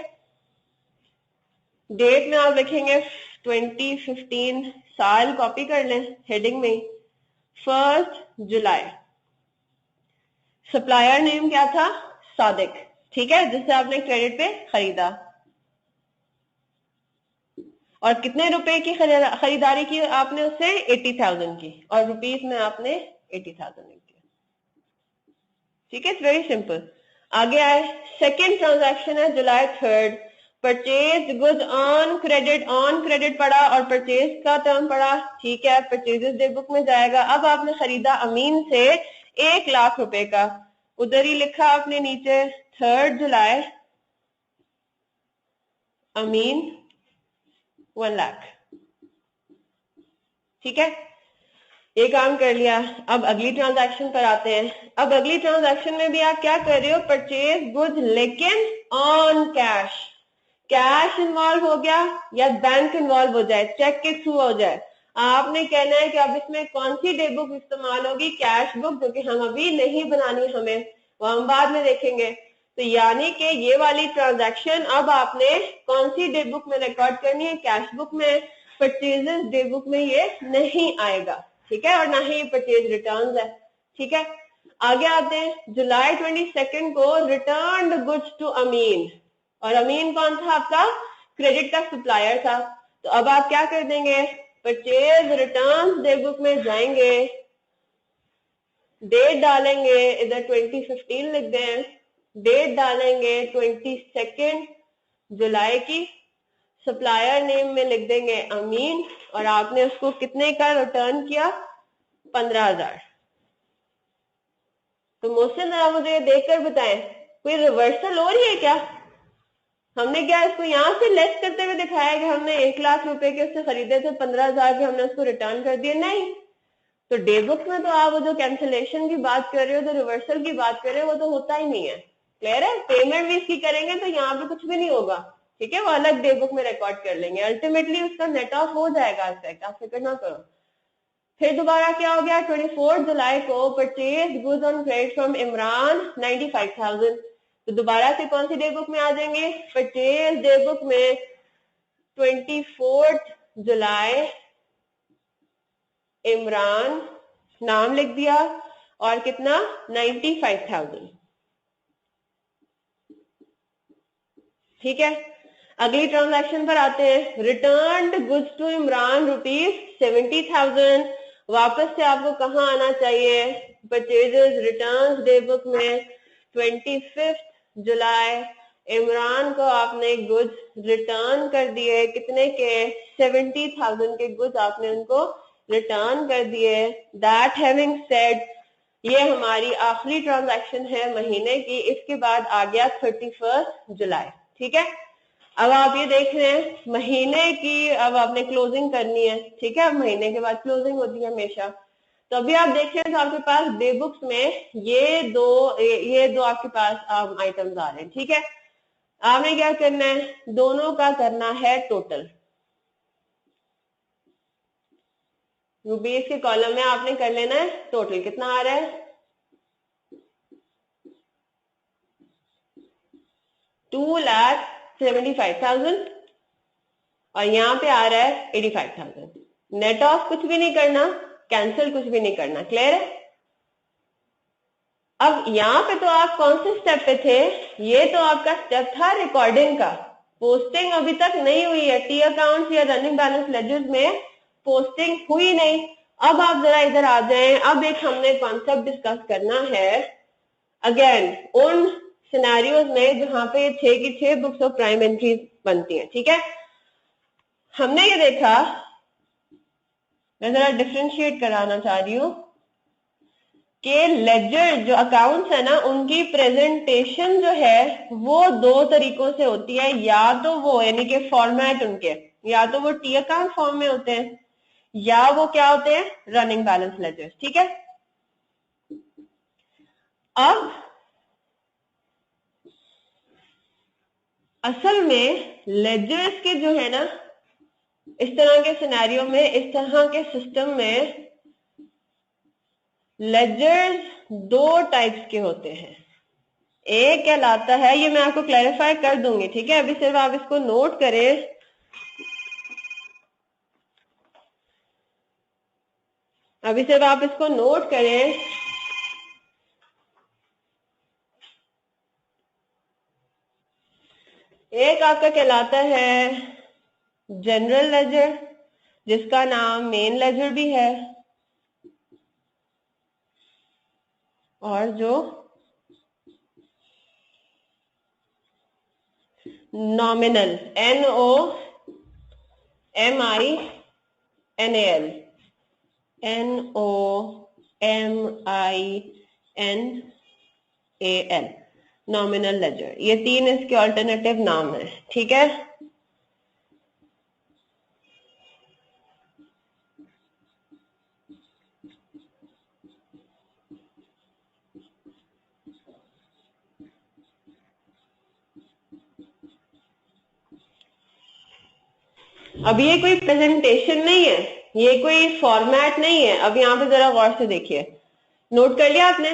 डेट में आप लिखेंगे 2015, साल कॉपी कर लें हेडिंग में, 1 जुलाई। सप्लायर नेम क्या था, सादिक, ठीक है, जिससे आपने क्रेडिट पे खरीदा। और कितने रुपए की खरीदारी की आपने उससे, 80,000 की, और रुपीस में आपने 80,000 लिख दिया। ठीक है, इट्स वेरी सिंपल। आगे आए, सेकेंड ट्रांजैक्शन है जुलाई 3rd, purchase goods on credit पड़ा और परचेज का टर्म पड़ा। ठीक है, परचेजेस डे बुक में जाएगा। अब आपने खरीदा अमीन से 1 लाख रुपए का, उधर ही लिखा आपने नीचे 3rd जुलाई, अमीन 1 लाख। ठीक है, ये काम कर लिया। अब अगली ट्रांजैक्शन पर आते हैं। अब अगली ट्रांजैक्शन में भी आप क्या कर रहे हो, परचेज गुड्स लेकिन ऑन कैश, कैश इन्वॉल्व हो गया या बैंक इन्वॉल्व हो जाए, चेक के थ्रू हो जाए, आपने कहना है कि अब इसमें कौन सी डे बुक इस्तेमाल होगी, कैश बुक, जो कि हम अभी नहीं बनानी, हमें वो हम बाद में देखेंगे। तो यानी कि ये वाली ट्रांजैक्शन अब आपने कौन सी डे बुक में रिकॉर्ड करनी है, कैश बुक में, परचेजेस डे बुक में ये नहीं आएगा। ठीक है, और ना ही परचेज रिटर्न्स है। ठीक है, आगे आते हैं, जुलाई 22 को रिटर्न गुड्स टू अमीन, और अमीन कौन था आपका, क्रेडिट का सप्लायर था। तो अब आप क्या कर देंगे, परचेज रिटर्न डे बुक में जाएंगे, डेट डालेंगे, इधर 2015 लिख दें, डेट डालेंगे 22 जुलाई की, सप्लायर नेम में लिख देंगे अमीन, और आपने उसको कितने का रिटर्न किया, 15,000। तो मोहसिन जरा मुझे देखकर बताएं, कोई रिवर्सल हो रही है क्या? हमने क्या इसको यहां से लेस करते हुए दिखाया कि हमने 1 लाख रुपए के उससे खरीदे थे, 15,000 के हमने उसको रिटर्न कर दिए? नहीं। तो डे बुक में तो आप वो जो कैंसिलेशन की बात कर रहे हो, जो रिवर्सल की बात कर रहे हो, वो तो होता ही नहीं है। क्लियर है, पेमेंट भी इसकी करेंगे तो यहाँ पे कुछ भी नहीं होगा। ठीक है, वो अलग डे बुक में रिकॉर्ड कर लेंगे, अल्टीमेटली उसका नेट ऑफ हो जाएगा इफेक्ट, आप फिक्र ना करो। फिर दोबारा क्या हो गया, 24 जुलाई को purchase goods on credit from Imran 95,000। तो दोबारा से कौन सी डे बुक में आ जाएंगे, परचेज डे बुक में 24 जुलाई, इमरान नाम लिख दिया, और कितना, 95,000। ठीक है, अगली ट्रांजैक्शन पर आते हैं, रिटर्न गुड्स टू इमरान ₹70,000। वापस से आपको कहाँ आना चाहिए, परचेजेस रिटर्न्स डे बुक में 25 जुलाई, इमरान को आपने गुड्स रिटर्न कर दिए, कितने के, 70,000 के गुड्स आपने उनको रिटर्न कर दिए। दैट हैविंग सेड, ये हमारी आखिरी ट्रांजैक्शन है महीने की। इसके बाद आ गया 31 जुलाई। ठीक है, अब आप ये देख रहे हैं महीने की, अब आपने क्लोजिंग करनी है, ठीक है, अब महीने के बाद क्लोजिंग होती है हमेशा। तो अभी आप देख रहे हैं तो आपके पास डे बुक्स में ये दो आपके पास आइटम्स आ रहे हैं, ठीक है। आपने क्या करना है, दोनों का करना है टोटल। रुपीज के कॉलम में आपने कर लेना है टोटल, कितना आ रहा है 2,75,000 और यहाँ पे आ रहा है 85,000। नेट ऑफ कुछ भी नहीं करना, कैंसिल कुछ भी नहीं करना, क्लियर है। अब यहाँ पे तो आप कौन से स्टेप पे थे, ये तो आपका स्टेप था रिकॉर्डिंग का, पोस्टिंग अभी तक नहीं हुई है, टी अकाउंट्स या रनिंग बैलेंस लेजर्स में पोस्टिंग हुई नहीं। अब आप जरा इधर आ जाएं, अब एक हमने कॉन्सेप्ट डिस्कस करना है अगेन उन सिनेरियोज में जहां पे 6 की 6 बुक्स ऑफ प्राइम एंट्रीज बनती हैं, ठीक है। हमने ये देखा, मैं जरा डिफरेंशिएट कराना चाह रही हूं कि लेजर जो अकाउंट्स है ना, उनकी प्रेजेंटेशन जो है वो दो तरीकों से होती है, या तो वो यानी कि फॉर्मेट उनके, या तो वो टी अकाउंट फॉर्म में होते हैं या वो क्या होते हैं रनिंग बैलेंस लेजर्स, ठीक है। अब असल में लेजर्स के जो है ना, इस तरह के सिनेरियो में, इस तरह के सिस्टम में लेजर्स दो टाइप्स के होते हैं। एक कहलाता है, ये मैं आपको क्लैरिफाई कर दूंगी, ठीक है, अभी सिर्फ आप इसको नोट करें। अभी सिर्फ आप इसको नोट करें। एक आपका कहलाता है जनरल लेजर, जिसका नाम मेन लेजर भी है, और जो nominal NOMINAL NOMINAL nominal ledger, ये तीन इसके ऑल्टरनेटिव नाम है, ठीक है। अब ये कोई प्रेजेंटेशन नहीं है, ये कोई फॉर्मेट नहीं है। अब यहाँ पे जरा गौर से देखिए, नोट कर लिया आपने।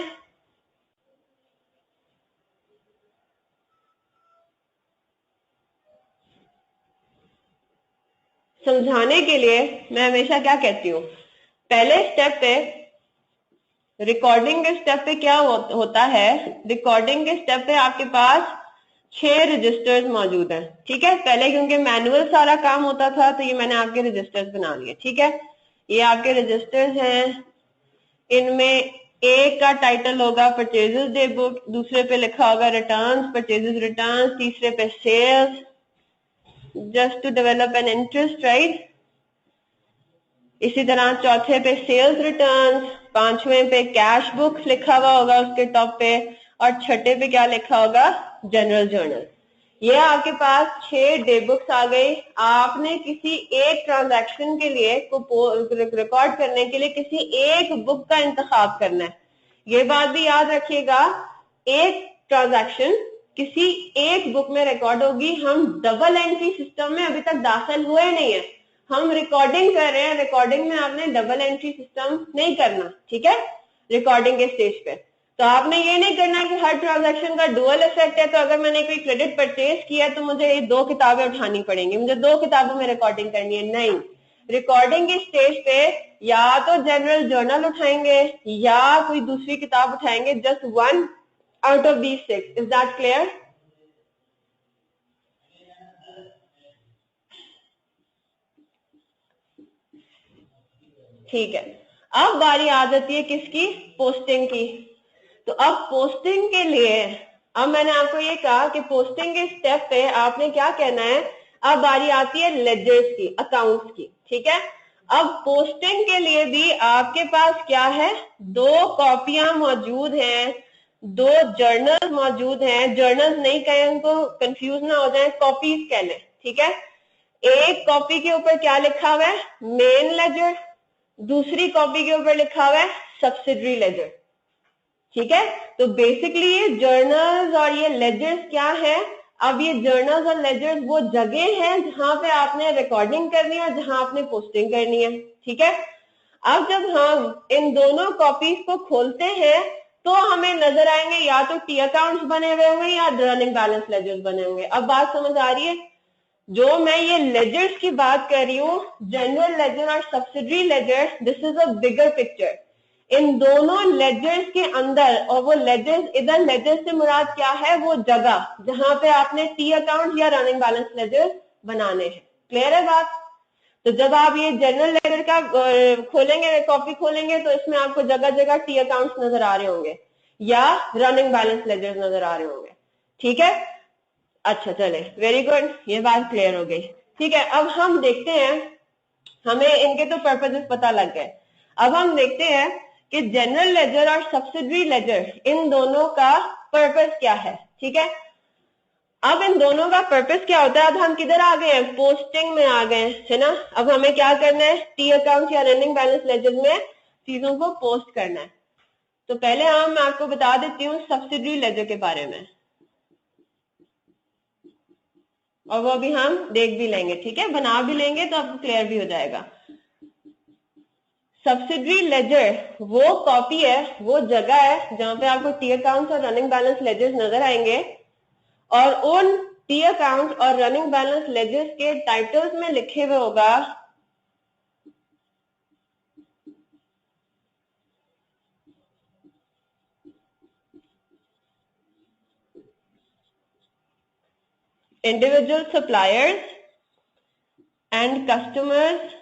समझाने के लिए मैं हमेशा क्या कहती हूँ, पहले स्टेप पे रिकॉर्डिंग के स्टेप पे क्या होता है, रिकॉर्डिंग के स्टेप पे आपके पास 6 रजिस्टर्स मौजूद हैं, ठीक है। पहले क्योंकि मैनुअल सारा काम होता था तो ये मैंने आपके रजिस्टर्स बना लिए, ठीक है। ये आपके रजिस्टर्स हैं, इनमें एक का टाइटल होगा परचेजेस डे बुक, दूसरे पे लिखा होगा रिटर्न्स, परचेजेस रिटर्न्स, तीसरे पे sales, just to develop an interest, right. इसी तरह चौथे पे सेल्स रिटर्न्स, पांचवें पे कैश बुक्स लिखा हुआ होगा उसके टॉप पे, और छठे पे क्या लिखा होगा जनरल जर्नल। ये आपके पास 6 डे बुक्स आ गई। आपने किसी एक ट्रांजैक्शन के लिए रिकॉर्ड करने के लिए किसी एक बुक का इंतखाब करना है। ये बात भी याद रखिएगा, एक ट्रांजैक्शन किसी एक बुक में रिकॉर्ड होगी। हम डबल एंट्री सिस्टम में अभी तक दाखिल हुए नहीं है, हम रिकॉर्डिंग कर रहे हैं। रिकॉर्डिंग में आपने डबल एंट्री सिस्टम नहीं करना, ठीक है, रिकॉर्डिंग के स्टेज पे। तो आपने ये नहीं करना कि हर ट्रांजैक्शन का डुअल इफेक्ट है, तो अगर मैंने कोई क्रेडिट परचेज किया तो मुझे ये 2 किताबें उठानी पड़ेंगी, मुझे 2 किताबों में रिकॉर्डिंग करनी है। नहीं, रिकॉर्डिंग के स्टेज पे या तो जनरल जर्नल उठाएंगे या कोई दूसरी किताब उठाएंगे, just 1 out of these 6। Is that clear? ठीक है। अब बारी आ जाती है किसकी, पोस्टिंग की। तो अब पोस्टिंग के लिए, अब मैंने आपको ये कहा कि पोस्टिंग के स्टेप पे आपने क्या कहना है। अब बारी आती है लेजर्स की, अकाउंट्स की, ठीक है। अब पोस्टिंग के लिए भी आपके पास क्या है, 2 कॉपियां मौजूद हैं दो जर्नल्स मौजूद हैं, जर्नल्स नहीं कहें उनको, कंफ्यूज ना हो जाए, कॉपीज कह लें, ठीक है। एक कॉपी के ऊपर क्या लिखा हुआ है, मेन लेजर, दूसरी कॉपी के ऊपर लिखा हुआ है सब्सिडरी लेजर, ठीक है। तो बेसिकली ये जर्नल्स और ये लेजर्स क्या है, अब ये जर्नल्स और लेजर्स वो जगह है जहां पे आपने रिकॉर्डिंग करनी है और जहां आपने पोस्टिंग करनी है, ठीक है। अब जब हम इन दोनों कॉपीज को खोलते हैं तो हमें नजर आएंगे या तो टी अकाउंट्स बने हुए होंगे या रनिंग बैलेंस लेजर्स बने होंगे। अब बात समझ आ रही है, जो मैं ये लेजर्स की बात कर रही हूँ, जनरल लेजर और subsidiary ledger, this is a bigger picture. इन दोनों लेजर्स के अंदर, और वो लेजर्स, इधर लेजर्स से मुराद क्या है, वो जगह जहां पे आपने टी अकाउंट या रनिंग बैलेंस लेजर बनाने हैं। क्लियर है बात? तो जब आप ये जनरल लेजर का खोलेंगे, कॉपी खोलेंगे, तो इसमें आपको जगह जगह टी अकाउंट्स नजर आ रहे होंगे या रनिंग बैलेंस लेजर नजर आ रहे होंगे, ठीक है। अच्छा चले, वेरी गुड, ये बात क्लियर हो गई, ठीक है। अब हम देखते हैं, हमें इनके तो पर्पसेस पता लग गए। अब हम देखते हैं कि जनरल लेजर और सब्सिडरी लेजर, इन दोनों का पर्पस क्या है, ठीक है। अब इन दोनों का पर्पस क्या होता है, अब हम किधर आ गए हैं, पोस्टिंग में आ गए है ना। अब हमें क्या करना है, टी अकाउंट या रनिंग बैलेंस लेजर में चीजों को पोस्ट करना है। तो पहले मैं आपको बता देती हूँ सब्सिडरी लेजर के बारे में, और वो अभी हम देख भी लेंगे, ठीक है, बना भी लेंगे तो आपको क्लियर भी हो जाएगा। सब्सिडरी लेजर वो कॉपी है, वो जगह है जहां पे आपको टी अकाउंट और रनिंग बैलेंस लेजर्स नजर आएंगे, और उन टी अकाउंट और रनिंग बैलेंस लेजर्स के टाइटल्स में लिखे हुए होगा individual suppliers and customers,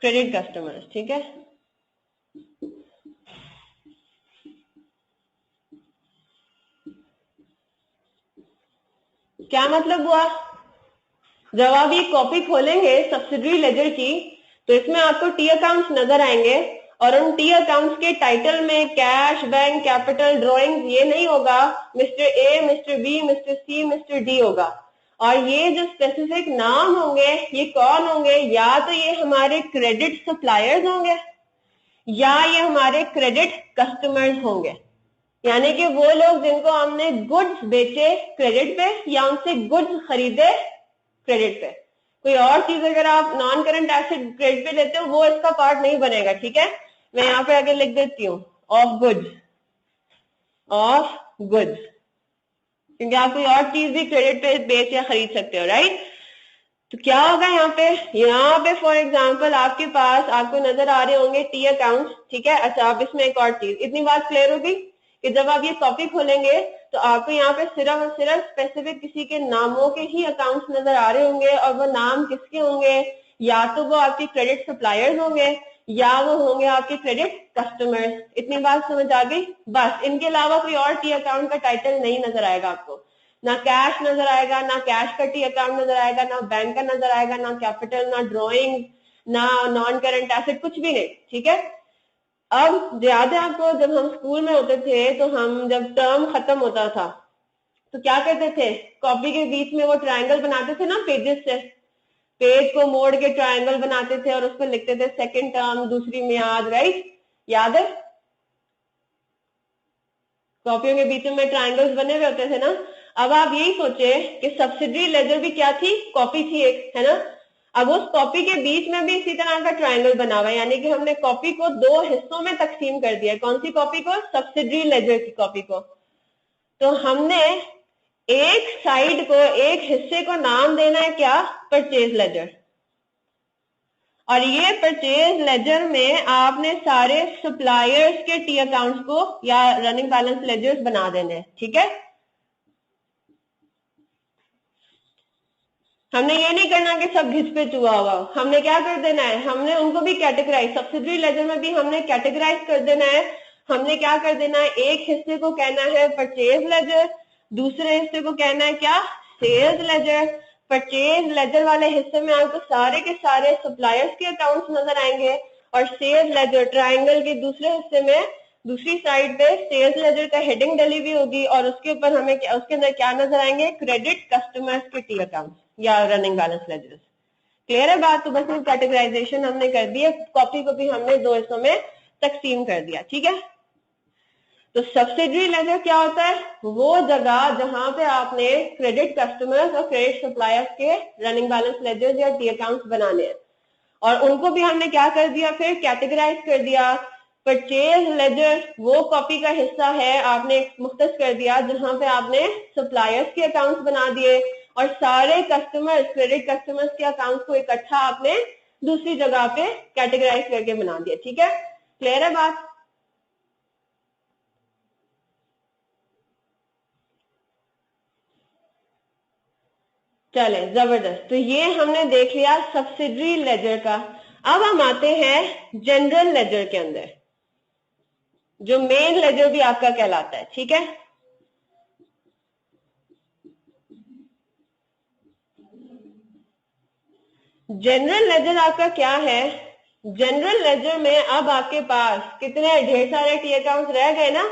credit customers, ठीक है। क्या मतलब हुआ, जब आप ये कॉपी खोलेंगे सब्सिडरी लेजर की, तो इसमें आपको टी अकाउंट्स नजर आएंगे, और उन टी अकाउंट्स के टाइटल में कैश, बैंक, कैपिटल, ड्रॉइंग, ये नहीं होगा Mr A, Mr B, Mr C, Mr D होगा। और ये जो स्पेसिफिक नाम होंगे, ये कौन होंगे, या तो ये हमारे क्रेडिट सप्लायर्स होंगे या ये हमारे क्रेडिट कस्टमर्स होंगे, यानी कि वो लोग जिनको हमने गुड्स बेचे क्रेडिट पे या उनसे गुड्स खरीदे क्रेडिट पे। कोई और चीज अगर आप नॉन करंट एसेट क्रेडिट पे लेते हो, वो इसका पार्ट नहीं बनेगा, ठीक है। मैं यहाँ पे आगे लिख देती हूँ ऑफ गुड्स, ऑफ गुड्स, क्योंकि आप कोई और चीज भी क्रेडिट पे बेच या खरीद सकते हो, राइट। तो क्या होगा यहाँ पे फॉर एग्जांपल आपके पास, आपको नजर आ रहे होंगे टी अकाउंट, ठीक है। अच्छा, अब इसमें एक और चीज, इतनी बात क्लियर होगी कि जब आप ये कॉपी खोलेंगे तो आपको यहाँ पे सिर्फ और सिर्फ स्पेसिफिक किसी के नामों के ही अकाउंट्स नजर आ रहे होंगे, और वो नाम किसके होंगे, या तो वो आपके क्रेडिट सप्लायर्स होंगे या वो होंगे आपके क्रेडिट कस्टमर्स। इतनी बात समझ आ गई, बस इनके अलावा कोई और टी अकाउंट का टाइटल नहीं नजर आएगा आपको, ना कैश नजर आएगा, ना कैश का टी अकाउंट नजर आएगा, ना बैंक का नजर आएगा, ना कैपिटल, ना ड्रॉइंग, ना नॉन करंट एसेट, कुछ भी नहीं, ठीक है। अब याद है आपको, जब हम स्कूल में होते थे तो हम जब टर्म खत्म होता था तो क्या करते थे, कॉपी के बीच में वो ट्रायंगल बनाते थे ना, पेजेस से, पेज को मोड़ के ट्रायंगल बनाते थे और उस पर लिखते थे सेकंड टर्म, दूसरी मियाद, राइट, याद है। कॉपियों के बीच में ट्रायंगल्स बने हुए होते थे ना। अब आप यही सोचे कि सब्सिडरी लेजर भी क्या थी, कॉपी थी एक, है ना। अब उस कॉपी के बीच में भी इसी तरह का ट्रायंगल बना हुआ है, यानी कि हमने कॉपी को दो हिस्सों में तकसीम कर दिया। कौन सी कॉपी को, सब्सिडरी लेजर की कॉपी को। तो हमने एक साइड को, एक हिस्से को नाम देना है क्या, परचेज लेजर, और ये परचेज लेजर में आपने सारे सप्लायर्स के टी अकाउंट्स को या रनिंग बैलेंस लेजर्स बना देने, ठीक है। हमने ये नहीं करना कि सब घिस पे चुआ हुआ, हमने क्या कर देना है, हमने उनको भी कैटेगराइज, सब्सिडरी लेजर में भी हमने कैटेगराइज कर देना है। हमने क्या कर देना है, एक हिस्से को कहना है परचेज लेजर, दूसरे हिस्से को कहना है क्या, सेल्स लेजर। परचेज लेजर वाले हिस्से में आपको सारे के सारे सप्लायर्स के अकाउंट्स नजर आएंगे, और सेल्स लेजर ट्रायंगल के दूसरे हिस्से में दूसरी साइड पे सेल्स लेजर का हेडिंग डली हुई होगी और उसके ऊपर हमें उसके अंदर क्या नजर आएंगे, क्रेडिट कस्टमर्स के टी अकाउंट या रनिंग बैलेंस लेजर्स। क्लियर है बात? तो बस कैटेगराइजेशन हमने कर दी है, कॉपी को भी हमने दो हिस्सों में तकसीम कर दिया। ठीक है, तो सब्सिडरी लेजर क्या होता है, वो जगह जहां पे आपने क्रेडिट कस्टमर्स और क्रेडिट सप्लायर्स के रनिंग बैलेंस लेजर्स या टी अकाउंट्स बनाने हैं और उनको भी हमने क्या कर दिया, फिर कैटेगराइज कर दिया। परचेज लेजर वो कॉपी का हिस्सा है, आपने मुख्तस कर दिया जहां पे आपने सप्लायर्स के अकाउंट्स बना दिए और सारे कस्टमर्स, क्रेडिट कस्टमर्स के अकाउंट्स को इकट्ठा आपने दूसरी जगह पे कैटेगराइज करके बना दिया। ठीक है, क्लियर है बात? चले, जबरदस्त। तो ये हमने देख लिया सब्सिडरी लेजर का। अब हम आते हैं जनरल लेजर के अंदर, जो मेन लेजर भी आपका कहलाता है। ठीक है, जनरल लेजर आपका क्या है, जनरल लेजर में अब आपके पास कितने ढेर सारे टी अकाउंट्स रह गए ना,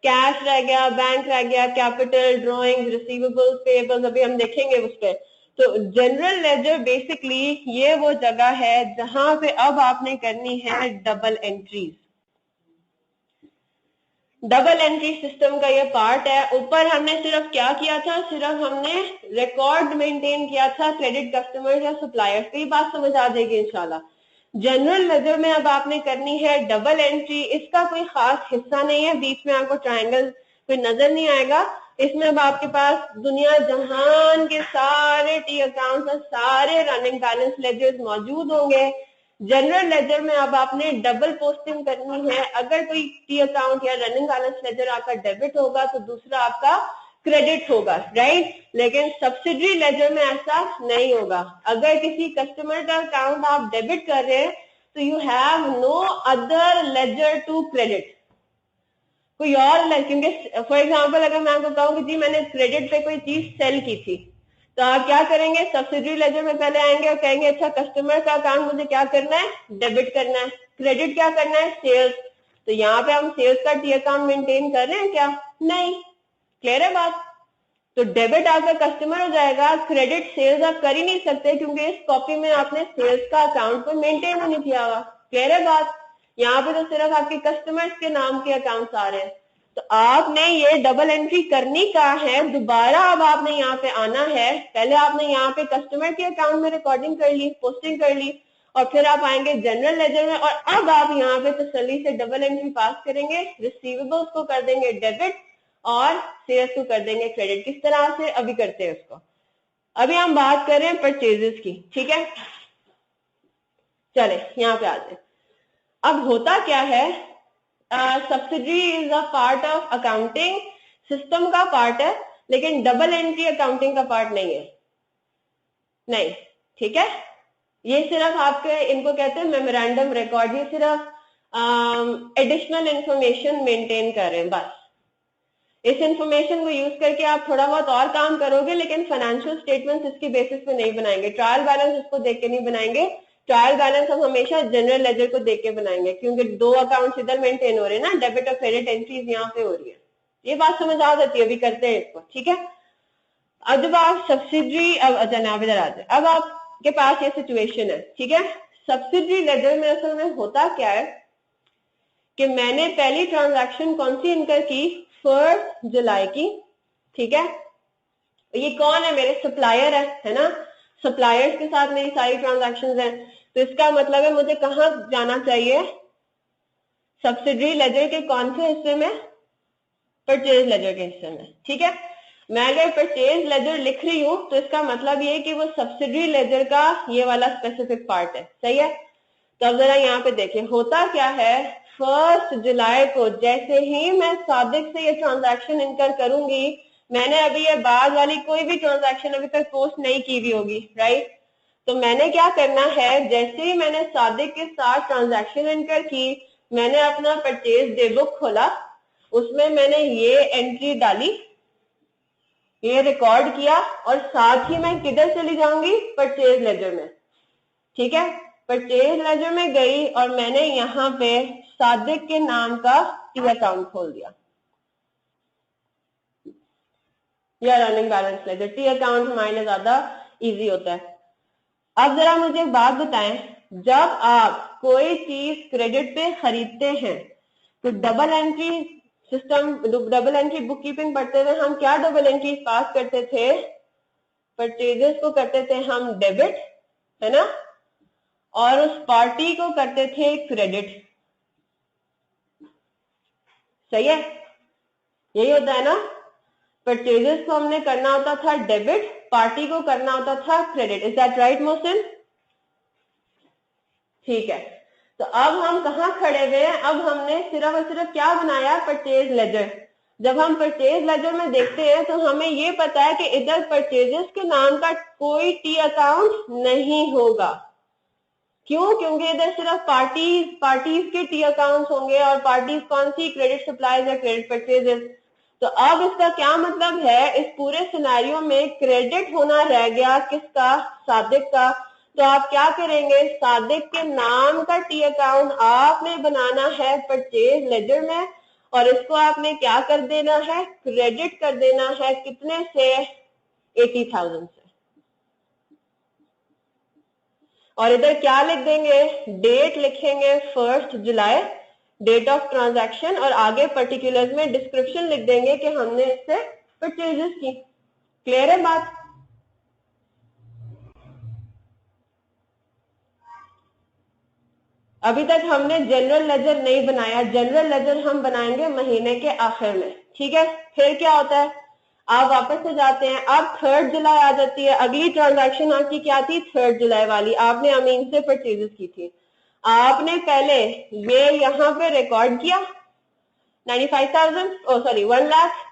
कैश रह गया, बैंक रह गया, कैपिटल, ड्रॉइंग, रिसीवेबल्स, पेएबल्स, अभी हम देखेंगे उस पर। तो जनरल लेजर बेसिकली ये वो जगह है जहां पे अब आपने करनी है double entries. Double entry system का ये पार्ट है। ऊपर हमने सिर्फ क्या किया था, सिर्फ हमने रिकॉर्ड मेंटेन किया था क्रेडिट कस्टमर या सप्लायर्स की, बात समझ आ जाएगी इंशाल्लाह। जनरल लेजर में अब आपने करनी है डबल एंट्री। इसका कोई खास हिस्सा नहीं है, बीच में आपको ट्रायंगल कोई नजर नहीं आएगा। इसमें अब आपके पास दुनिया जहान के सारे टी अकाउंट्स और सारे रनिंग बैलेंस लेजर्स मौजूद होंगे। जनरल लेजर में अब आपने डबल पोस्टिंग करनी है। अगर कोई टी अकाउंट या रनिंग बैलेंस लेजर आपका डेबिट होगा तो दूसरा आपका क्रेडिट होगा, राइट। लेकिन सब्सिडरी लेजर में ऐसा नहीं होगा। अगर किसी कस्टमर का अकाउंट आप डेबिट कर रहे हैं तो you have no other ledger to credit, कोई और, क्योंकि फॉर एग्जाम्पल अगर मैं आपको कहूँ कि जी मैंने क्रेडिट पे कोई चीज सेल की थी, तो आप क्या करेंगे, सब्सिडरी लेजर में पहले आएंगे और कहेंगे अच्छा कस्टमर का अकाउंट मुझे क्या करना है, डेबिट करना है, क्रेडिट क्या करना है, सेल्स। तो यहाँ पे हम सेल्स का टी अकाउंट मेंटेन कर रहे हैं क्या? नहीं। क्लियर है बात? तो डेबिट आपका कस्टमर हो जाएगा, क्रेडिट सेल्स आप कर ही नहीं सकते क्योंकि इस कॉपी में आपने सेल्स का अकाउंट को मेंटेन नहीं किया हुआ। क्लियर है बात? यहाँ पे तो सिर्फ आपके कस्टमर्स के नाम के अकाउंट्स आ रहे हैं। तो आपने ये डबल एंट्री करनी का है, दोबारा अब आपने यहाँ पे आना है। पहले आपने यहाँ पे कस्टमर के अकाउंट में रिकॉर्डिंग कर ली, पोस्टिंग कर ली, और फिर आप आएंगे जनरल लेजर में और अब आप यहाँ पे तसल्ली से डबल एंट्री पास करेंगे, रिसीवेबल्स को कर देंगे डेबिट और सेल्स को कर देंगे क्रेडिट। किस तरह से अभी करते हैं उसको। अभी हम बात कर रहे हैं परचेजेस की। ठीक है, चले यहाँ पे आते हैं। अब होता क्या है, subsidiary is a part of accounting system का पार्ट है, लेकिन डबल एंट्री अकाउंटिंग का पार्ट नहीं है। नहीं, ठीक है, ये सिर्फ आपके, इनको कहते हैं मेमोरेंडम रिकॉर्ड, ये सिर्फ एडिशनल इंफॉर्मेशन मेंटेन कर रहे हैं बस। इस इंफॉर्मेशन को यूज करके आप थोड़ा बहुत और काम करोगे, लेकिन फाइनेंशियल स्टेटमेंट्स इसकी बेसिस पे नहीं बनाएंगे, ट्रायल बैलेंस इसको देख के नहीं बनाएंगे। ट्रायल बैलेंस हम हमेशा जनरल लेजर को देख के बनाएंगे क्योंकि दो अकाउंट इधर मेंटेन हो रहे हैं ना, डेबिट और क्रेडिट एंट्रीज यहाँ पे हो रही है। ये बात समझ आ जाती है, अभी करते हैं इसको। ठीक है, अब जब आप सब्सिडरी, अब जनाब इधर आ जाए, अब आपके पास ये सिचुएशन है। ठीक है, सब्सिडरी लेजर में असल में होता क्या है कि मैंने पहली ट्रांजैक्शन कौन सी इनकर की, 1 जुलाई की। ठीक है, ये कौन है, मेरे सप्लायर है ना, सप्लायर्स के साथ मेरी सारी ट्रांजैक्शंस हैं। तो इसका मतलब है मुझे कहां जाना चाहिए, सब्सिडरी लेजर के कौन से हिस्से में, परचेज लेजर के हिस्से में। ठीक है, मैं अगर परचेज लेजर लिख रही हूं तो इसका मतलब ये है कि वो सब्सिडरी लेजर का ये वाला स्पेसिफिक पार्ट है। सही है, तो अब जरा यहाँ पे देखें होता क्या है। 1 जुलाई को जैसे ही मैं सादिक से ये ट्रांजैक्शन इनकर करूंगी, मैंने अभी ये बाद वाली कोई भी ट्रांजैक्शन अभी तक पोस्ट नहीं की हुई होगी, राइट। तो मैंने क्या करना है, जैसे ही मैंने सादिक के साथ ट्रांजैक्शन इनकर की, मैंने अपना परचेज डे बुक खोला, उसमें मैंने ये एंट्री डाली, ये रिकॉर्ड किया और साथ ही मैं किधर चली जाऊंगी, परचेज लेजर में। ठीक है, परचेज लेजर में गई और मैंने यहाँ पे सादिक के नाम का टी अकाउंट खोल दिया या running balance ledger. T account हमारे लिए ज्यादा इजी होता है। अब जरा मुझे एक बात बताएं, जब आप कोई चीज क्रेडिट पे खरीदते हैं तो double entry system, double entry book keeping पढ़ते हुए हम क्या डबल एंट्री पास करते थे? परचेजेस को करते थे हम डेबिट, है ना, और उस पार्टी को करते थे क्रेडिट। सही है, यही होता है ना। परचेजेस को हमने करना होता था डेबिट, पार्टी को करना होता था credit. Is that right Mohsin? ठीक है, तो अब हम कहाँ खड़े हुए हैं? अब हमने सिर्फ और सिर्फ क्या बनाया? Purchase laser. जब हम परचेज लेजर में देखते हैं तो हमें ये पता है कि इधर परचेजेस के नाम का कोई टी अकाउंट नहीं होगा। क्यों? क्योंकि इधर सिर्फ पार्टीज के टी अकाउंट्स होंगे, और पार्टीज कौन सी? क्रेडिट सप्लाईज या क्रेडिट परचेजेस। तो अब इसका क्या मतलब है? इस पूरे सिनेरियो में क्रेडिट होना रह गया किसका? सादिक का। तो आप क्या करेंगे? सादिक के नाम का टी अकाउंट आपने बनाना है परचेज लेजर में, और इसको आपने क्या कर देना है? क्रेडिट कर देना है। कितने से? 80,000 से। और इधर क्या लिख देंगे? डेट लिखेंगे 1 जुलाई, डेट ऑफ ट्रांजैक्शन, और आगे पर्टिकुलर्स में डिस्क्रिप्शन लिख देंगे कि हमने इससे परचेजेस की। क्लियर है बात? अभी तक हमने जनरल लेजर नहीं बनाया। जनरल लेजर हम बनाएंगे महीने के आखिर में। ठीक है, फिर क्या होता है? आप वापस से जाते हैं। अब 3 जुलाई आ जाती है। अगली ट्रांजैक्शन आपकी क्या थी? 3 जुलाई वाली। आपने अमीन से परचेजेस की थी। आपने पहले ये यहाँ पे रिकॉर्ड किया 95,000, ओ सॉरी 1 लाख।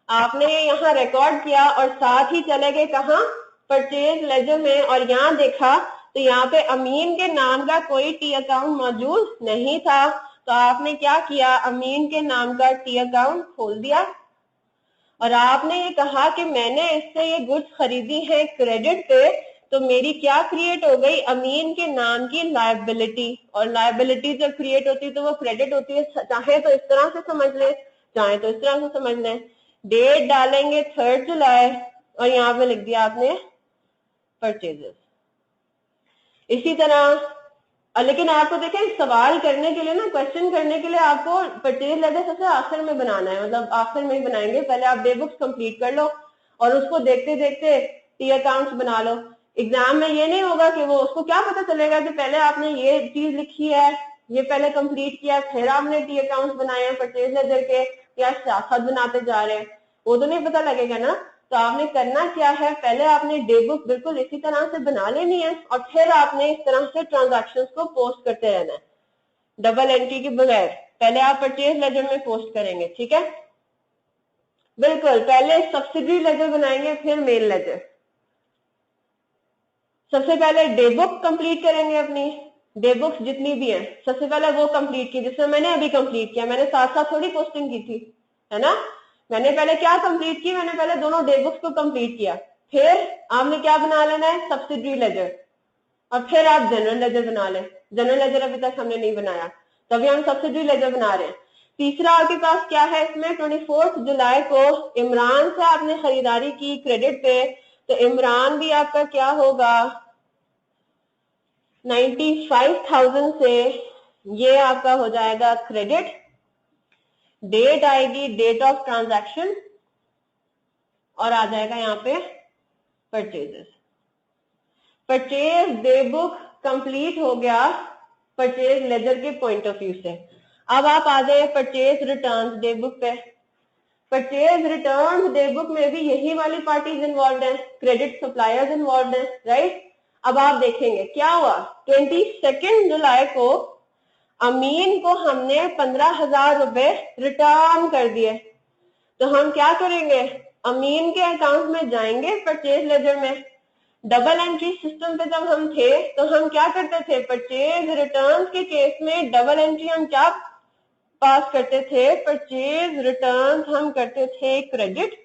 आपने यहाँ रिकॉर्ड किया और साथ ही चले गए कहाँ? परचेज लेजर में, और यहाँ देखा तो यहाँ पे अमीन के नाम का कोई टी अकाउंट मौजूद नहीं था। तो आपने क्या किया? अमीन के नाम का टी अकाउंट खोल दिया, और आपने ये कहा कि मैंने इससे ये गुड्स खरीदी है क्रेडिट पे, तो मेरी क्या क्रिएट हो गई? अमीन के नाम की लायबिलिटी। और लायबिलिटी जब क्रिएट होती है तो वो क्रेडिट होती है। चाहे तो इस तरह से समझ लें, चाहे तो इस तरह से समझ लें। डेट डालेंगे 3 जुलाई, और यहाँ पे लिख दिया आपने परचेजेस। इसी तरह लेकिन आपको देखें, सवाल करने के लिए ना, क्वेश्चन करने के लिए आपको परचेज लेजर सबसे आखिर में बनाना है, मतलब आखिर में ही बनाएंगे। पहले आप डे बुक्स कंप्लीट कर लो और उसको देखते देखते टी अकाउंट्स बना लो। एग्जाम में ये नहीं होगा कि वो, उसको क्या पता चलेगा कि पहले आपने ये चीज लिखी है, ये पहले कंप्लीट किया, फिर आपने टी अकाउंट्स बनाए हैं परचेज लेजर के, या साथ साथ बनाते जा रहे हैं, वो तो नहीं पता लगेगा ना। तो आपने करना क्या है? पहले आपने डे बुक बिल्कुल इसी तरह से बना लेनी है, और फिर आपने इस तरह से ट्रांजैक्शंस को पोस्ट करते रहना है डबल एंट्री के बगैर। पहले आप परचेज लेजर में पोस्ट करेंगे, ठीक है? बिल्कुल, पहले सब्सिडरी लेजर बनाएंगे, फिर मेन लेजर। सबसे पहले डे बुक कंप्लीट करेंगे, अपनी डे बुक्स जितनी भी हैं सबसे पहले वो कंप्लीट की, जिसमें मैंने अभी कंप्लीट किया। मैंने साथ साथ थोड़ी पोस्टिंग की थी, है ना। मैंने पहले क्या कंप्लीट की? मैंने पहले दोनों डे बुक्स को कंप्लीट किया। फिर आपने क्या बना लेना है? सब्सिडरी लेजर, और फिर आप जनरल लेजर बना लें। जनरल लेजर अभी तक हमने नहीं बनाया, तभी हम सब्सिडरी लेजर बना रहे हैं। तीसरा आपके पास क्या है इसमें? 24 जुलाई को इमरान से आपने खरीदारी की क्रेडिट पे, तो इमरान भी आपका क्या होगा? 95,000 से ये आपका हो जाएगा क्रेडिट। डेट आएगी डेट ऑफ ट्रांजैक्शन, और आ जाएगा यहाँ पे purchases. Purchase day book complete हो गया परचेज लेजर के पॉइंट ऑफ व्यू से। अब आप आ जाए परचेज रिटर्न्स डे बुक पे। परचेज रिटर्न्स डे बुक में भी यही वाली पार्टीज इन्वॉल्व है, क्रेडिट सप्लायर्स इन्वॉल्व है, राइट। अब आप देखेंगे क्या हुआ? 22 जुलाई को अमीन को हमने 15,000 रुपए रिटर्न कर दिए। तो हम क्या करेंगे? अमीन के अकाउंट में जाएंगे परचेज लेजर में। डबल एंट्री सिस्टम पे जब हम थे तो हम क्या करते थे? परचेज रिटर्न के केस में डबल एंट्री हम क्या पास करते थे? परचेज रिटर्न हम करते थे क्रेडिट,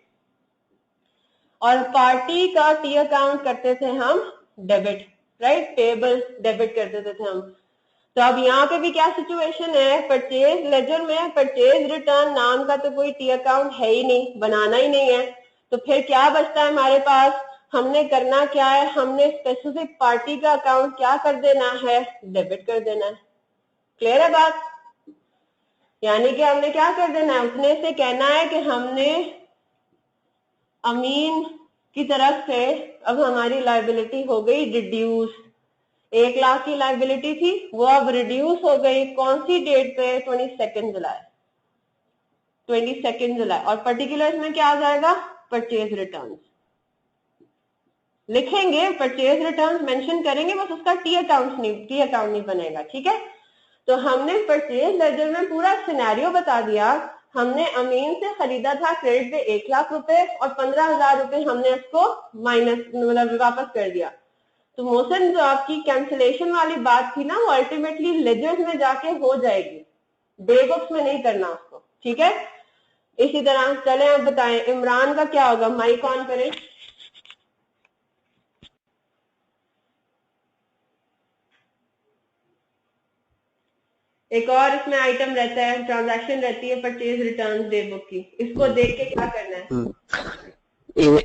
और पार्टी का टी अकाउंट करते थे हम डेबिट, राइट। पेबल डेबिट कर देते थे हम। तो अब यहाँ पे भी क्या सिचुएशन है, परचेज लेजर में परचेज रिटर्न नाम का तो कोई टी अकाउंट है ही नहीं, बनाना ही नहीं है। तो फिर क्या बचता है हमारे पास, हमने करना क्या है, हमने स्पेसिफिक पार्टी का अकाउंट क्या कर देना है, डेबिट कर देना है। क्लियर है बात? यानी कि हमने क्या कर देना है, उसने से कहना है कि हमने अमीन की तरफ से अब हमारी लायबिलिटी हो गई रिड्यूस। 1 लाख की लायबिलिटी थी, वो अब रिड्यूस हो गई कौन सी डेट पे, 22 जुलाई। 22 जुलाई। और पर्टिकुलर में क्या आ जाएगा, परचेज रिटर्न लिखेंगे, परचेज रिटर्न मेंशन करेंगे, बस उसका टी अकाउंट नहीं बनेगा। ठीक है, तो हमने परचेज लेजर में पूरा सिनेरियो बता दिया। हमने अमीन से खरीदा था क्रेडिट पे 1 लाख रुपए और 15,000 रुपए हमने उसको माइनस मतलब वापस कर दिया। तो मोहसिन जो आपकी कैंसिलेशन वाली बात थी ना, वो अल्टीमेटली लेजर्स में जाके हो जाएगी, डे बुक्स में नहीं करना उसको। ठीक है, इसी तरह चले आप बताएं इमरान का क्या होगा, माइक ऑन करें। एक और इसमें आइटम रहता है, ट्रांजैक्शन रहती है परचेज रिटर्न डे बुक की, इसको देख के क्या करना है,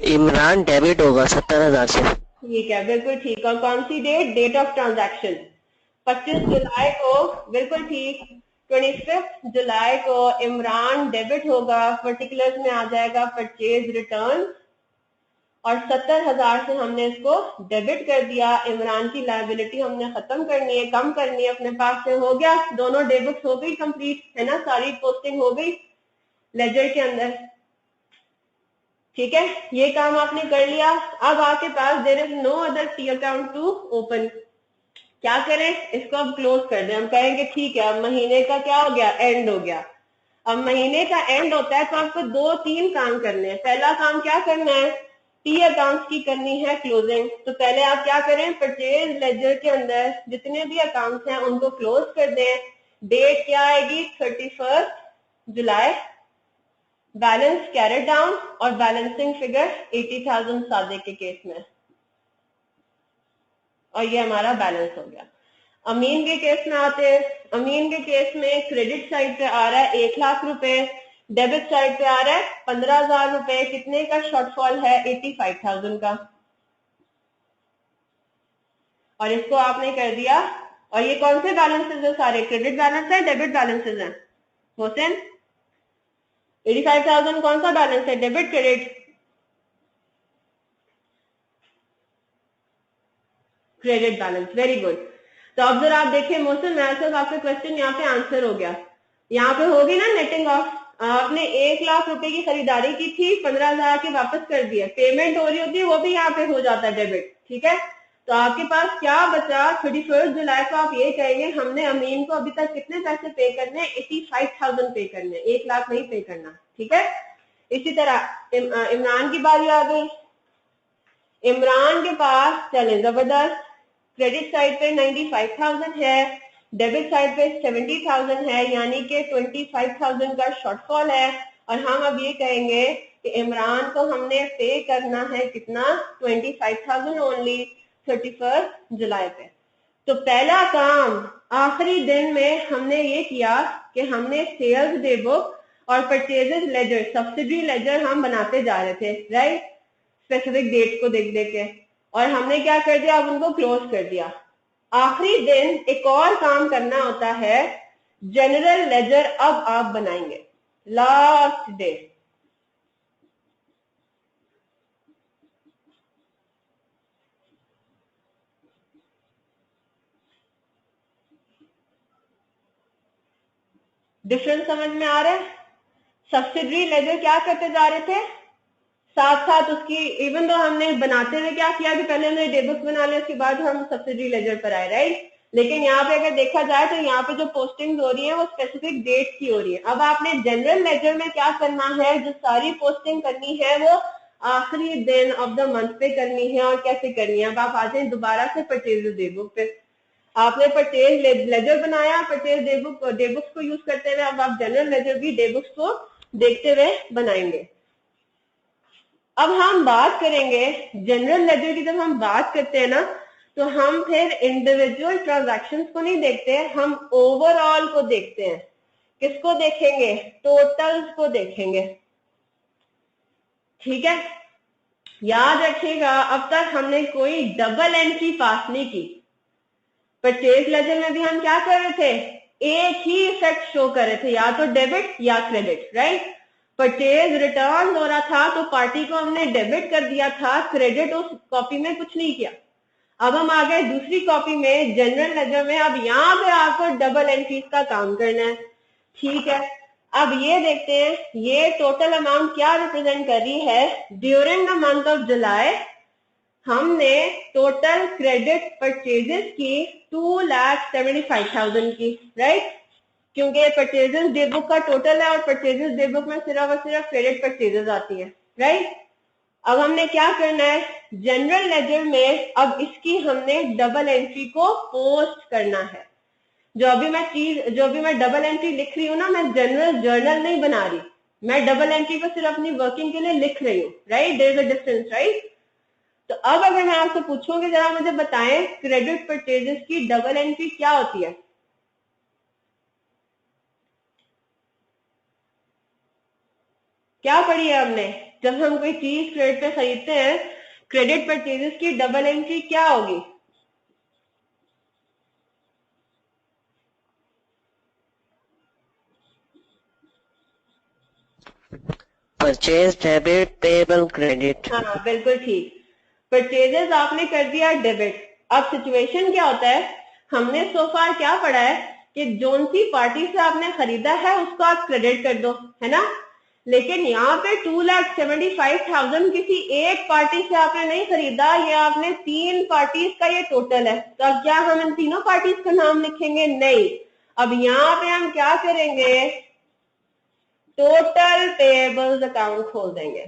इमरान डेबिट होगा 70,000 से। ठीक है, बिल्कुल ठीक। और कौन सी डेट, डेट ऑफ ट्रांजैक्शन 25 जुलाई को, बिल्कुल ठीक। 25 जुलाई को इमरान डेबिट होगा, पर्टिकुलर्स में आ जाएगा परचेज रिटर्न, और 70,000 से हमने इसको डेबिट कर दिया। इमरान की लायबिलिटी हमने खत्म करनी है, कम करनी है अपने पास से। हो गया, दोनों डे बुक्स हो गई कंप्लीट, है ना, सारी पोस्टिंग हो गई लेजर के अंदर। ठीक है, ये काम आपने कर लिया। अब आपके पास there is no other T account to open. क्या करें, इसको अब क्लोज कर दें। हम कहेंगे ठीक है, अब महीने का क्या हो गया, एंड हो गया। अब महीने का एंड होता है तो आपको 2-3 काम करने हैं। पहला काम क्या करना है, टी अकाउंट्स की करनी है क्लोजिंग। तो पहले आप क्या करें, परचेज लेजर के अंदर जितने भी अकाउंट्स हैं उनको क्लोज कर दें। डेट क्या आएगी, 31 जुलाई। बैलेंस कैरेट डाउन और बैलेंसिंग फिगर 80,000 सादे के केस में, और ये हमारा बैलेंस हो गया। अमीन के केस में आते हैं। अमीन के केस में क्रेडिट साइड पे आ रहा है 1 लाख रुपए, डेबिट साइड पे आ रहा है 15,000 रुपए। कितने का शॉर्टफॉल है, 85,000 का। और इसको आपने कर दिया। और ये कौन से बैलेंसेस है, सारे क्रेडिट बैलेंस है, डेबिट बैलेंसेस है मोहसिन? 85,000 कौन सा बैलेंस है, debit credit? Credit balance, very good. तो अब जरा आप देखिए मोहसिन, मैं सिर्फ आपका क्वेश्चन यहाँ पे आंसर हो गया। यहाँ पे होगी ना नेटिंग ऑफ, आपने 1 लाख रुपए की खरीदारी की थी, 15,000 के वापस कर दिया, पेमेंट हो रही होती है, वो भी यहाँ पे हो जाता है डेबिट। ठीक है, तो आपके पास क्या बचा, 31 जुलाई को आप ये कहेंगे हमने अमीन को अभी तक कितने पैसे पे करने, 85,000 पे करने, 1 लाख नहीं पे करना। ठीक है, इसी तरह इमरान की बारी आ गई। इमरान के पास चले जबरदस्त, क्रेडिट साइड पे 95,000 है, डेबिट साइड पे 70,000 है, यानी कि 25,000 का शॉर्टफॉल है। और हम अब ये कहेंगे कि इमरान को हमने पे करना है कितना, 25,000 ओनली 31 जुलाई पे। तो पहला काम आखिरी दिन में हमने ये किया कि हमने सेल्स डे बुक और परचेजेस लेजर, सब्सिडी लेजर हम बनाते जा रहे थे, राइट, स्पेसिफिक डेट को देख देख के। और हमने क्या कर दिया, अब उनको क्लोज कर दिया। आखिरी दिन एक और काम करना होता है, जनरल लेजर अब आप बनाएंगे, लास्ट डे। डिफरेंस समझ में आ रहा है? सब्सिडरी लेजर क्या करते जा रहे थे, साथ साथ उसकी, इवन तो हमने बनाते हुए क्या किया कि पहले हमने डेबिट बना लिया, उसके बाद हम सब्सिडरी लेजर पर आए, राइट। लेकिन यहाँ पे अगर देखा जाए तो यहाँ पे जो पोस्टिंग हो रही है वो स्पेसिफिक डेट की हो रही है। अब आपने जनरल लेजर में क्या करना है, जो सारी पोस्टिंग करनी है वो आखिरी दिन ऑफ द मंथ पे करनी है। और कैसे करनी है, अब आप आ जाए दोबारा से परचेज डे बुक पे। आपने परचेज लेजर बनाया, परचेज डे बुक्स को यूज करते हुए, अब आप जनरल लेजर भी डे बुक्स को देखते हुए बनाएंगे। अब हम बात करेंगे जनरल लेजर की, जब हम बात करते हैं ना, तो हम फिर इंडिविजुअल ट्रांजैक्शंस को नहीं देखते, हम ओवरऑल को देखते हैं। किसको देखेंगे? टोटल्स को देखेंगे। ठीक है, याद रखिएगा अब तक हमने कोई डबल एंट्री पास नहीं की। परचेज लेजर में भी हम क्या कर रहे थे? एक ही इफेक्ट शो कर रहे थे, या तो डेबिट या क्रेडिट, राइट। परचेज रिटर्न हो रहा था तो पार्टी को हमने डेबिट कर दिया था, क्रेडिट उस कॉपी में कुछ नहीं किया। अब हम आ गए दूसरी कॉपी में, जनरल लेजर में। अब यहाँ पे आपको डबल एंट्रीज का काम करना है। ठीक है, अब ये देखते हैं ये टोटल अमाउंट क्या रिप्रेजेंट कर रही है। During the month of July हमने टोटल क्रेडिट परचेजेस की 2,75,000 की, राइट, क्योंकि परचेजेस डे बुक का टोटल है और परचेजेस डे बुक में सिर्फ और सिर्फ क्रेडिट परचेजेस आती है, राइट। अब हमने क्या करना है, जनरल लेजर में अब इसकी हमने डबल एंट्री को पोस्ट करना है। जो अभी मैं डबल एंट्री लिख रही हूँ ना, मैं जनरल जर्नल नहीं बना रही, मैं डबल एंट्री को सिर्फ अपनी वर्किंग के लिए लिख रही हूँ, right. There is a difference, right. तो अब अगर मैं आपसे पूछूंगी, जरा मुझे बताएं क्रेडिट परचेजेस की डबल एंट्री क्या होती है? क्या पढ़ी है हमने? जब हम कोई चीज क्रेडिट पे खरीदते हैं, क्रेडिट परचेजेस की डबल एंट्री क्या होगी? Purchase debit payable credit. हाँ बिल्कुल ठीक, परचेजेस आपने कर दिया डेबिट। अब सिचुएशन क्या होता है, हमने सोफार क्या पढ़ा है कि जोन सी पार्टी से आपने खरीदा है उसको आप क्रेडिट कर दो, है ना। लेकिन यहाँ पे 2,75,000 किसी एक पार्टी से आपने नहीं खरीदा, ये आपने 3 पार्टीज का ये टोटल है। तो अब क्या हम इन तीनों पार्टीज का नाम लिखेंगे? नहीं, अब यहाँ पे हम क्या करेंगे, टोटल पेएबल्स अकाउंट खोल देंगे।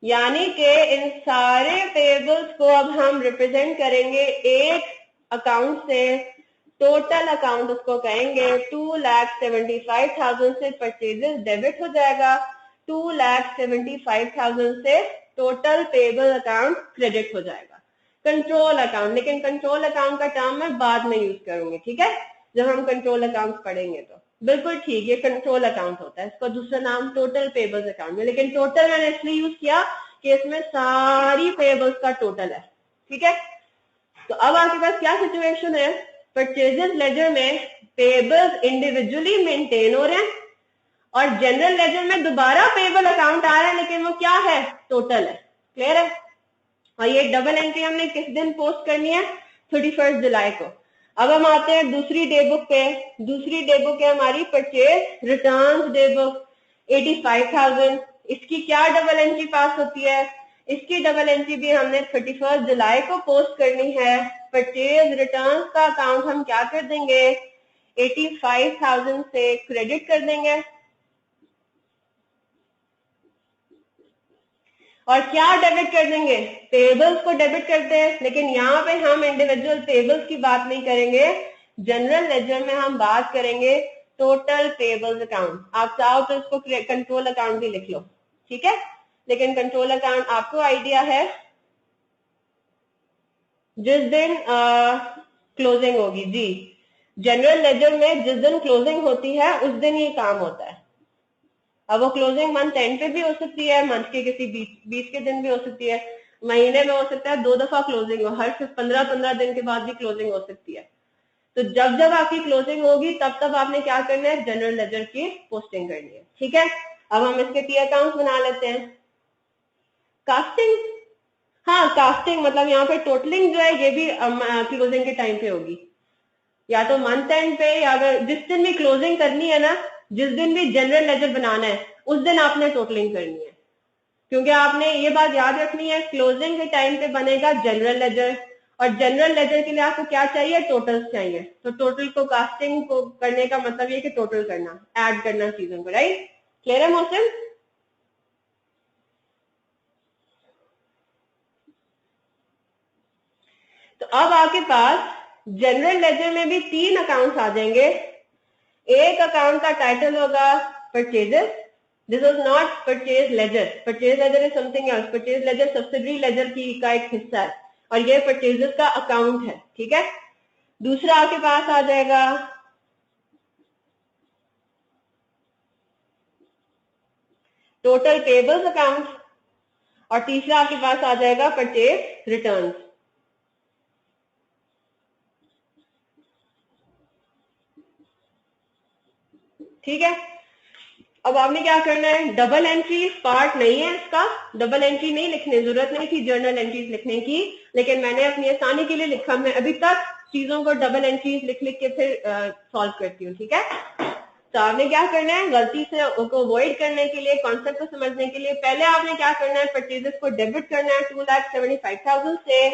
यानी कि इन सारे पेएबल्स को अब हम रिप्रेजेंट करेंगे एक अकाउंट से, टोटल अकाउंट उसको कहेंगे। 2,75,000 से परचेजेस डेबिट हो जाएगा, 2,75,000 से टोटल पेएबल अकाउंट क्रेडिट हो जाएगा। कंट्रोल अकाउंट, लेकिन कंट्रोल अकाउंट का टर्म मैं बाद में यूज करूंगी, ठीक है, जब हम कंट्रोल अकाउंट पढ़ेंगे। तो बिल्कुल ठीक, ये कंट्रोल अकाउंट होता है, इसका दूसरा नाम टोटल पेबल्स अकाउंट में। लेकिन टोटल मैंने इसलिए यूज किया कि इसमें सारी पेबल्स का टोटल है, ठीक है। तो अब आपके पास क्या सिचुएशन है, परचेजेस लेजर में पेबल्स इंडिविजुअली मेंटेन हो रहे हैं और जनरल लेजर में दोबारा पेबल अकाउंट आ रहा है, लेकिन वो क्या है, टोटल है। क्लियर है? और ये डबल एंट्री हमने किस दिन पोस्ट करनी है? 31 जुलाई को। अब हम आते हैं दूसरी डे बुक पे। दूसरी डे बुक है हमारी परचेज रिटर्न्स डे बुक, 85,000। इसकी क्या डबल एंट्री पास होती है? इसकी डबल एंट्री भी हमने 31 जुलाई को पोस्ट करनी है। परचेज रिटर्न्स का अकाउंट हम क्या कर देंगे, 85,000 से क्रेडिट कर देंगे। और क्या डेबिट कर देंगे? पेबल्स को डेबिट करते हैं, लेकिन यहाँ पे हम इंडिविजुअल पेबल्स की बात नहीं करेंगे, जनरल लेजर में हम बात करेंगे टोटल पेबल्स अकाउंट। आप चाहो तो इसको कंट्रोल अकाउंट भी लिख लो, ठीक है, लेकिन कंट्रोल अकाउंट आपको आइडिया है जिस दिन क्लोजिंग होगी जी। जनरल लेजर में जिस दिन क्लोजिंग होती है उस दिन ये काम होता है। अब वो क्लोजिंग मंथ एंड पे भी हो सकती है, मंथ के किसी बीच के दिन भी हो सकती है, महीने में हो सकता है 2 दफा क्लोजिंग हो, हर 15-15 दिन के बाद भी क्लोजिंग हो सकती है। तो जब जब आपकी क्लोजिंग होगी तब तब आपने क्या करना है, जनरल लेजर की पोस्टिंग करनी है, ठीक है। अब हम इसके टी अकाउंट बना लेते हैं। कास्टिंग, हाँ कास्टिंग मतलब यहाँ पे टोटलिंग जो है ये भी क्लोजिंग के टाइम पे होगी, या तो मंथ एंड पे, या अगर जिस दिन भी क्लोजिंग करनी है ना, जिस दिन भी जनरल लेजर बनाना है उस दिन आपने टोटलिंग करनी है। क्योंकि आपने ये बात याद रखनी है, क्लोजिंग के टाइम पे बनेगा जनरल लेजर, और जनरल लेजर के लिए आपको क्या चाहिए, टोटल्स चाहिए। तो टोटल को कास्टिंग को करने का मतलब ये कि टोटल करना, ऐड करना चीजों को, राइट। क्लियर है मोहसिन? तो अब आपके पास जनरल लेजर में भी 3 अकाउंट्स आ जाएंगे। एक अकाउंट का टाइटल होगा purchases, this is not purchase laser, purchase laser is something else, purchase laser subsidiary laser की का एक हिस्सा है, और ये परचेजेस का अकाउंट है, ठीक है। दूसरा आपके पास आ जाएगा टोटल पेबल्स अकाउंट, और तीसरा आपके पास आ जाएगा परचेज रिटर्न्स। ठीक है, अब आपने क्या करना है, डबल एंट्री पार्ट नहीं है इसका, डबल एंट्री नहीं लिखने, जरूरत नहीं थी जर्नल एंट्रीज लिखने की, लेकिन मैंने अपनी आसानी के लिए लिखा। मैं अभी तक चीजों को डबल एंट्रीज लिख लिख के फिर सॉल्व करती हूँ, ठीक है। तो आपने क्या करना है, गलती से उसको अवॉइड करने के लिए, कॉन्सेप्ट को समझने के लिए, पहले आपने क्या करना है, परचेजेस को डेबिट करना है 2,75,000 से।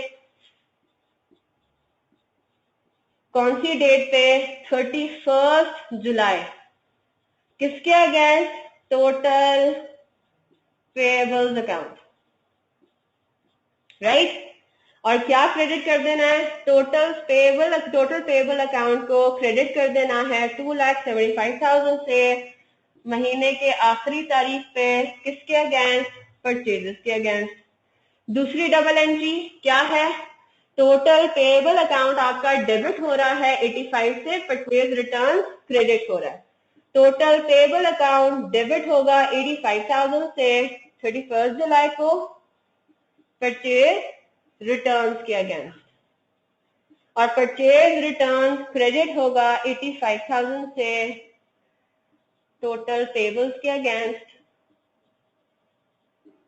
कौन सी डेट पे, 31 जुलाई। किसके against, total payables account, right. और क्या क्रेडिट कर देना है, टोटल पेएबल अकाउंट को क्रेडिट कर देना है 2,75,000 से महीने के आखिरी तारीख पे, किसके अगेंस्ट, परचेजेस के अगेंस्ट। दूसरी डबल एंट्री क्या है, टोटल पेएबल अकाउंट आपका डेबिट हो रहा है 85 से, परचेज रिटर्न क्रेडिट हो रहा है। टोटल पेएबल अकाउंट डेबिट होगा 85,000 से 31 जुलाई को परचेज रिटर्न्स के अगेंस्ट, और परचेज रिटर्न्स क्रेडिट होगा 85,000 से टोटल पेबल्स के अगेंस्ट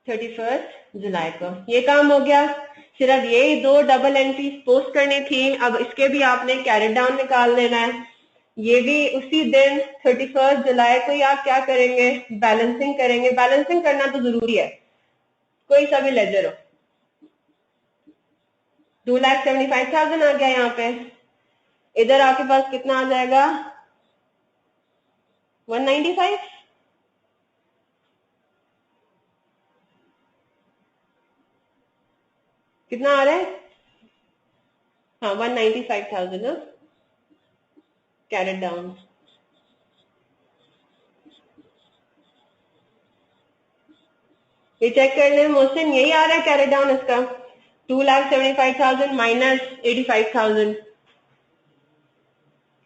31 जुलाई को। ये काम हो गया। सिर्फ यही दो डबल एंट्रीज पोस्ट करनी थी। अब इसके भी आपने कैरेट डाउन निकाल लेना है। ये भी उसी दिन 31 जुलाई को ही आप क्या करेंगे, बैलेंसिंग करेंगे। बैलेंसिंग करना तो जरूरी है, कोई सा भी लेजर हो। 2,75,000 आ गया यहाँ पे, इधर आपके पास कितना आ जाएगा, 195। कितना आ रहा है, हाँ 195,000 कैरेट डाउन। ये चेक कर लें मोहसिन, यही आ रहा है कैरेट डाउन इसका, 2,75,000 माइनस 85,000,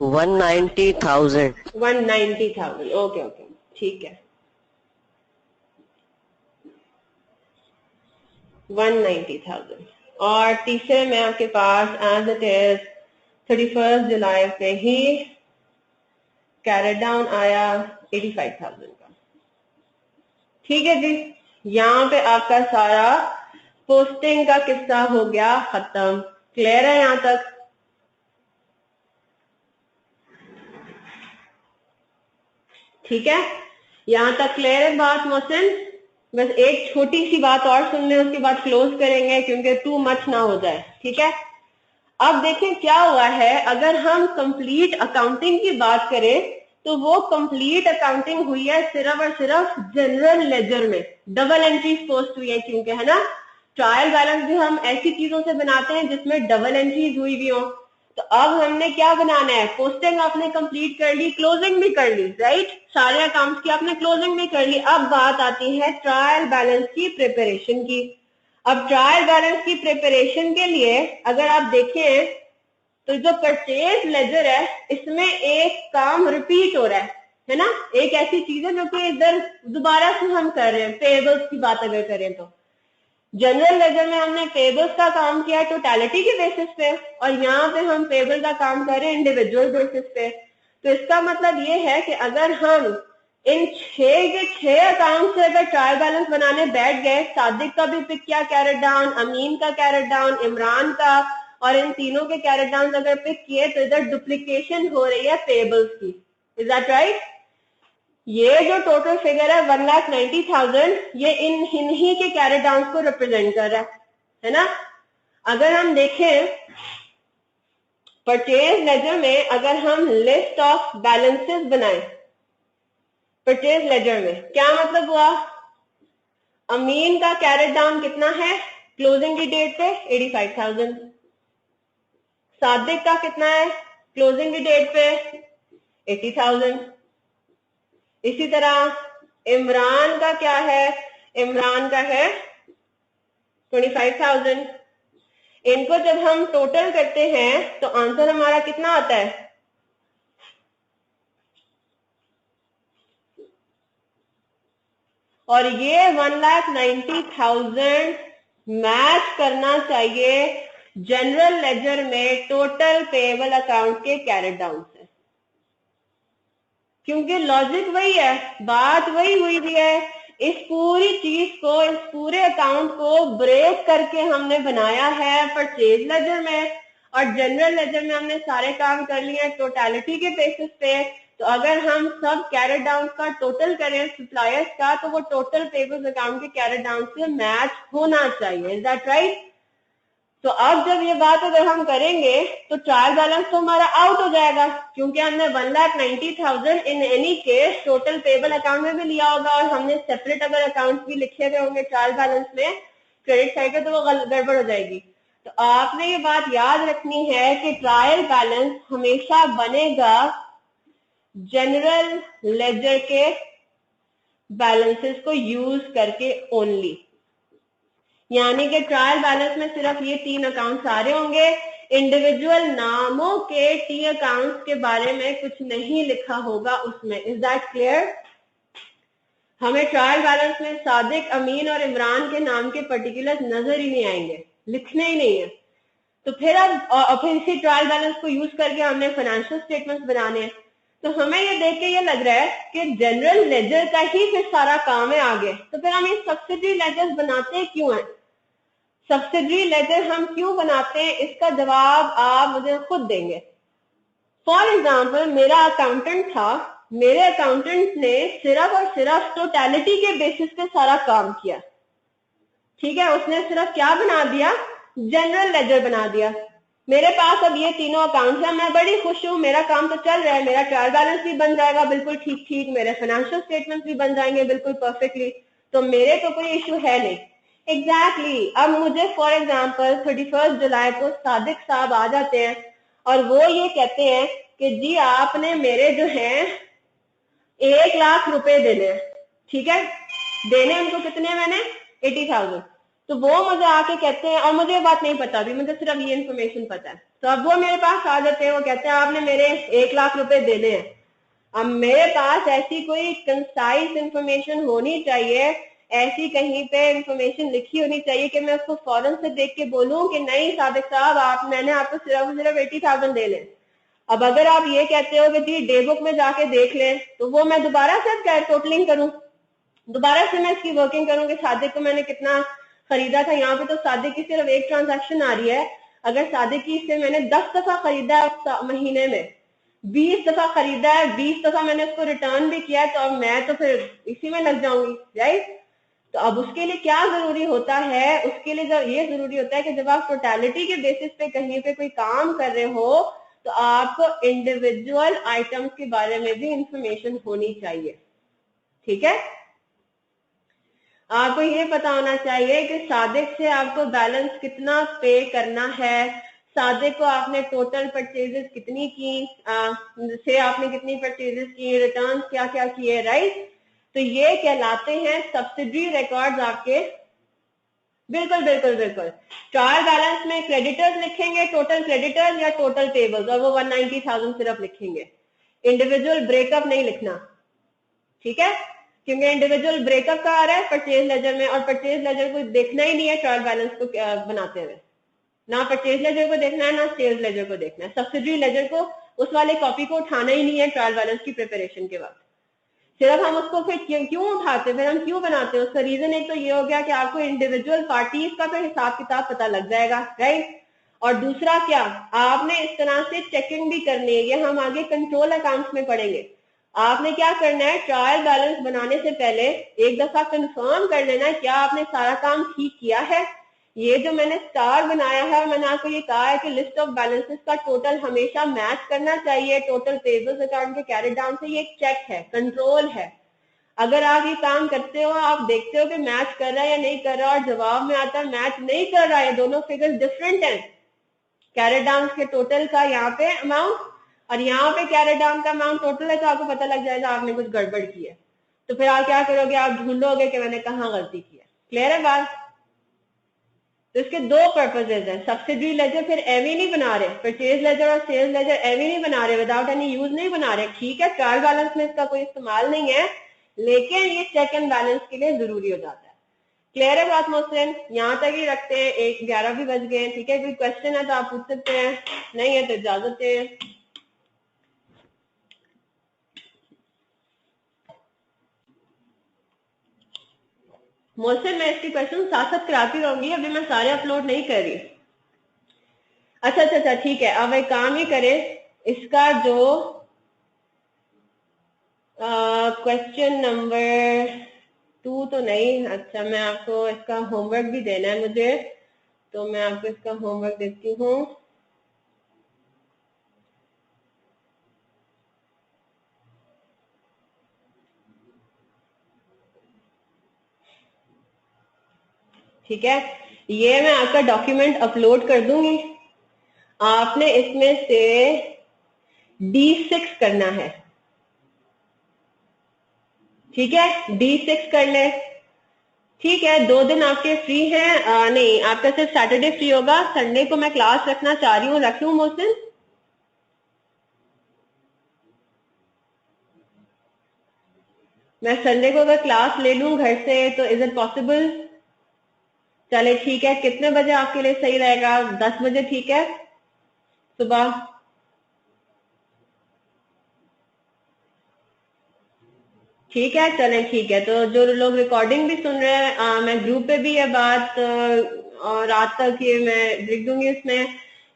190,000। 190,000, ओके ओके ठीक है, 190,000। और तीसरे में आपके पास एज इट इज 31 जुलाई पे ही कैरेट डाउन आया 85,000 का। ठीक है जी, यहाँ पे आपका सारा पोस्टिंग का किस्सा हो गया खत्म। क्लियर है यहाँ तक? ठीक है, यहाँ तक क्लियर है बात मोहसिन? बस एक छोटी सी बात और सुन लें, उसके बाद क्लोज करेंगे क्योंकि टू मच ना हो जाए। ठीक है, अब देखें क्या हुआ है। अगर हम कंप्लीट अकाउंटिंग की बात करें तो वो कंप्लीट अकाउंटिंग हुई है सिर्फ और सिर्फ जनरल लेजर में, डबल एंट्रीज पोस्ट हुई है क्योंकि, है ना। ट्रायल बैलेंस भी हम ऐसी चीजों से बनाते हैं जिसमें डबल एंट्रीज हुई भी हो। तो अब हमने क्या बनाना है, पोस्टिंग आपने कंप्लीट कर ली, क्लोजिंग भी कर ली, राइट। सारे अकाउंट्स की आपने क्लोजिंग भी कर ली। अब बात आती है ट्रायल बैलेंस की प्रिपरेशन की। अब ट्रायल बैलेंस की प्रिपरेशन के लिए अगर आप देखें तो जो परचेज लेजर है इसमें एक काम रिपीट हो रहा है ना। एक ऐसी चीज है जो कि इधर दोबारा से हम कर रहे हैं। पेबल्स की बात अगर करें तो जनरल लेजर में हमने पेबल्स का काम किया टोटलिटी के बेसिस पे, और यहाँ पे हम पेबल का काम कर रहे हैं इंडिविजुअल बेसिस पे। तो इसका मतलब ये है कि अगर हम इन 6 के 6 अकाउंट से अगर ट्रायल बैलेंस बनाने बैठ गए, सादिक का भी पिक किया कैरेट डाउन, अमीन का कैरेट डाउन, इमरान का, और इन तीनों के कैरेट डाउन अगर पिक किए तो इधर डुप्लीकेशन हो रही है पेबल्स की। Is that right? ये जो टोटल फिगर है 1,90,000, ये इन्हीं के कैरेट डाउन को रिप्रेजेंट कर रहा है ना। अगर हम देखें परचेज लेजर में, अगर हम लिस्ट ऑफ बैलेंसेस बनाएं परचेज लेजर में, क्या मतलब हुआ, अमीन का कैरेट डाउन कितना है क्लोजिंग की डेट पे, 85,000। सादिक का कितना है क्लोजिंग की डेट पे, 80,000। इसी तरह इमरान का क्या है, इमरान का है 25,000। इनको जब हम टोटल करते हैं तो आंसर हमारा कितना आता है? और ये 1,90,000 मैच करना चाहिए जनरल लेजर में टोटल पेएबल अकाउंट के कैरेट डाउन से, क्योंकि लॉजिक वही है, बात वही हुई भी है। इस पूरी चीज को, इस पूरे अकाउंट को ब्रेक करके हमने बनाया है परचेज लेजर में, और जनरल लेजर में हमने सारे काम कर लिए हैं टोटलिटी के बेसिस पे। तो अगर हम सब कैरेट डाउन का टोटल करें सप्लायर्स का, तो वो टोटल पेबल्स अकाउंट के कैरेट डाउन से मैच होना चाहिए। Is that right? तो अब जब ये बात अगर हम करेंगे तो ट्रायल बैलेंस तो हमारा आउट हो जाएगा, क्योंकि हमने 1,90,000 in any case total payable account में भी लिया होगा, और हमने सेपरेट अगर अकाउंट भी लिखे गए होंगे ट्रायल बैलेंस में क्रेडिट साइड पे, तो वो गड़बड़ हो जाएगी। तो आपने ये बात याद रखनी है कि ट्रायल बैलेंस हमेशा बनेगा जनरल लेजर के बैलेंसेस को यूज करके ओनली, यानी कि ट्रायल बैलेंस में सिर्फ ये 3 अकाउंट आ रहे होंगे, इंडिविजुअल नामों के टी अकाउंट्स के बारे में कुछ नहीं लिखा होगा उसमें। Is that clear? हमें ट्रायल बैलेंस में सादिक, अमीन और इमरान के नाम के पर्टिकुलर नजर ही नहीं आएंगे, लिखने ही नहीं है। तो फिर अब फिर इसी ट्रायल बैलेंस को यूज करके हमने फाइनेंशियल स्टेटमेंट्स बनाने हैं। तो हमें ये देख के ये लग रहा है कि जनरल लेजर का ही फिर सारा काम है आगे, तो फिर हम ये सब्सिडरी लेजर्स बनाते क्यों हैं? सब्सिडरी लेजर हम क्यों बनाते हैं, इसका जवाब आप मुझे खुद देंगे। फॉर एग्जाम्पल, मेरा अकाउंटेंट था, मेरे अकाउंटेंट ने सिर्फ और सिर्फ टोटलिटी के बेसिस पे सारा काम किया, ठीक है। उसने सिर्फ क्या बना दिया? जनरल लेजर बना दिया। मेरे पास अब ये तीनों अकाउंट्स हैं, मैं बड़ी खुश हूं, मेरा काम तो चल रहा है, मेरा ट्रायल बैलेंस भी बन जाएगा बिल्कुल ठीक ठीक, मेरे फाइनेंशियल स्टेटमेंट्स भी बन जाएंगे बिल्कुल परफेक्टली, तो मेरे तो कोई इशू है नहीं। एग्जैक्टली अब मुझे फॉर एग्जाम्पल 31 जुलाई को सादिक साहब आ जाते हैं और वो ये कहते हैं कि जी आपने मेरे जो हैं 1 लाख रुपए देने हैं, ठीक है। देने उनको कितने? मैंने 80,000। तो वो मुझे आके कहते हैं, और मुझे ये बात नहीं पता, अभी मुझे सिर्फ ये इन्फॉर्मेशन पता है, तो अब वो मेरे पास आ जाते हैं, वो कहते हैं आपने मेरे 1 लाख रुपए देने हैं। अब मेरे पास ऐसी कोई कंसाइज इंफॉर्मेशन होनी चाहिए, ऐसी कहीं पे इंफॉर्मेशन लिखी होनी चाहिए कि मैं उसको फौरन से देख के बोलूं कि नहीं सादिक साहब मैंने आपको सिर्फ 80,000 दे लें। अब अगर आप ये कहते हो कि जी डे बुक में जाके देख लें, तो वो मैं दोबारा से टोटलिंग करूं, दोबारा से मैं इसकी वर्किंग करूं कि सादिक को मैंने कितना खरीदा था। यहाँ पे तो सादिक की सिर्फ एक ट्रांजैक्शन आ रही है, अगर सादिक की से मैंने 10 दफा खरीदा है महीने में, 20 दफा खरीदा है, 20 दफा मैंने उसको रिटर्न भी किया है, तो अब मैं तो फिर इसी में लग जाऊंगी, राइट। तो अब उसके लिए क्या जरूरी होता है? उसके लिए जब ये जरूरी होता है कि जब आप टोटलिटी के बेसिस पे कहीं पे कोई काम कर रहे हो, तो आपको इंडिविजुअल आइटम्स के बारे में भी इंफॉर्मेशन होनी चाहिए, ठीक है। आपको ये पता होना चाहिए कि सादिक से आपको बैलेंस कितना पे करना है, सादिक को आपने टोटल परचेजेस कितनी की, से आपने कितनी परचेजेस की, रिटर्न क्या क्या किए, राइट। तो ये कहलाते हैं सब्सिडरी रिकॉर्ड्स आपके। बिल्कुल बिल्कुल बिल्कुल। ट्रायल बैलेंस में क्रेडिटर्स लिखेंगे, टोटल क्रेडिटर्स या टोटल टेबल्स, और वो 190,000 सिर्फ लिखेंगे, इंडिविजुअल ब्रेकअप नहीं लिखना, ठीक है, क्योंकि इंडिविजुअल ब्रेकअप का आ रहा है परचेज लेजर में, और परचेज लेजर को देखना ही नहीं है ट्रायल बैलेंस को बनाते हुए, ना परचेज लेजर को देखना है ना सेल्स लेजर को देखना है। सब्सिडरी लेजर को उस वाले कॉपी को उठाना ही नहीं है ट्रायल बैलेंस की प्रिपरेशन के वक्त। सिर्फ हम उसको फिर क्यों उठाते, फिर हम क्यों बनाते हैं, उसका रीजन एक तो ये हो गया कि आपको इंडिविजुअल पार्टीज का फिर हिसाब किताब पता लग जाएगा, राइट। और दूसरा क्या, आपने इस तरह से चेकिंग भी करनी है, ये हम आगे कंट्रोल अकाउंट्स में पढ़ेंगे। आपने क्या करना है, ट्रायल बैलेंस बनाने से पहले एक दफा कंफर्म कर लेना है क्या आपने सारा काम ठीक किया है। ये जो मैंने स्टार बनाया है, मैंने आपको ये कहा है कि लिस्ट ऑफ बैलेंसेस का टोटल हमेशा मैच करना चाहिए टोटल पेबल्स अकाउंट के कैरेट डाउन से, ये एक चेक है, कंट्रोल है। अगर आप ये काम करते हो, आप देखते हो कि मैच कर रहा है या नहीं कर रहा, और जवाब में आता है मैच नहीं कर रहा है, दोनों फिगर्स डिफरेंट हैं, कैरेट डाउन के टोटल का यहाँ पे अमाउंट और यहाँ पे कैरेट डाउन का अमाउंट टोटल है, तो आपको पता लग जाएगा आपने कुछ गड़बड़ की है। तो फिर आप क्या करोगे, आप ढूंढोगे कि मैंने कहाँ गलती की है। क्लियर है बात? तो इसके दो पर्पजेज हैं, सब्सिडरी लेजर फिर एवी नहीं बना रहे, परचेज लेजर और सेल्स लेजर एवी नहीं बना रहे, विदाउट एनी यूज नहीं बना रहे, ठीक है ट्रायल बैलेंस में इसका कोई इस्तेमाल नहीं है, लेकिन ये चेक एंड बैलेंस के लिए जरूरी हो जाता है। क्लियर है बात मोहसिन? यहाँ तक ही रखते हैं, 1:11 भी बज गए, ठीक है। कोई क्वेश्चन है तो आप पूछ सकते हैं, नहीं है तो इजाजत है। मोहसिन मैं इसकी क्वेश्चन साथ साथ कराती रहूंगी, अभी मैं सारे अपलोड नहीं कर रही। अच्छा ठीक है, अब एक काम ही करें, इसका जो क्वेश्चन नंबर 2 तो नहीं, अच्छा मैं आपको इसका होमवर्क भी देना है मुझे, तो मैं आपको इसका होमवर्क देती हूँ। ठीक है, ये मैं आपका डॉक्यूमेंट अपलोड कर दूंगी, आपने इसमें से D6 करना है, ठीक है, D6 कर ले, ठीक है। 2 दिन आपके फ्री हैं, नहीं आपका सिर्फ सैटरडे फ्री होगा, संडे को मैं क्लास रखना चाह रही हूँ, रखूं मोहसिन? मैं संडे को अगर क्लास ले लूं घर से तो इज इट पॉसिबल? चले ठीक है, कितने बजे आपके लिए सही रहेगा? 10 बजे ठीक है सुबह? ठीक है, चलें ठीक है। तो जो लोग रिकॉर्डिंग भी सुन रहे हैं, मैं ग्रुप पे भी ये बात और रात तक ये मैं लिख दूंगी इसमें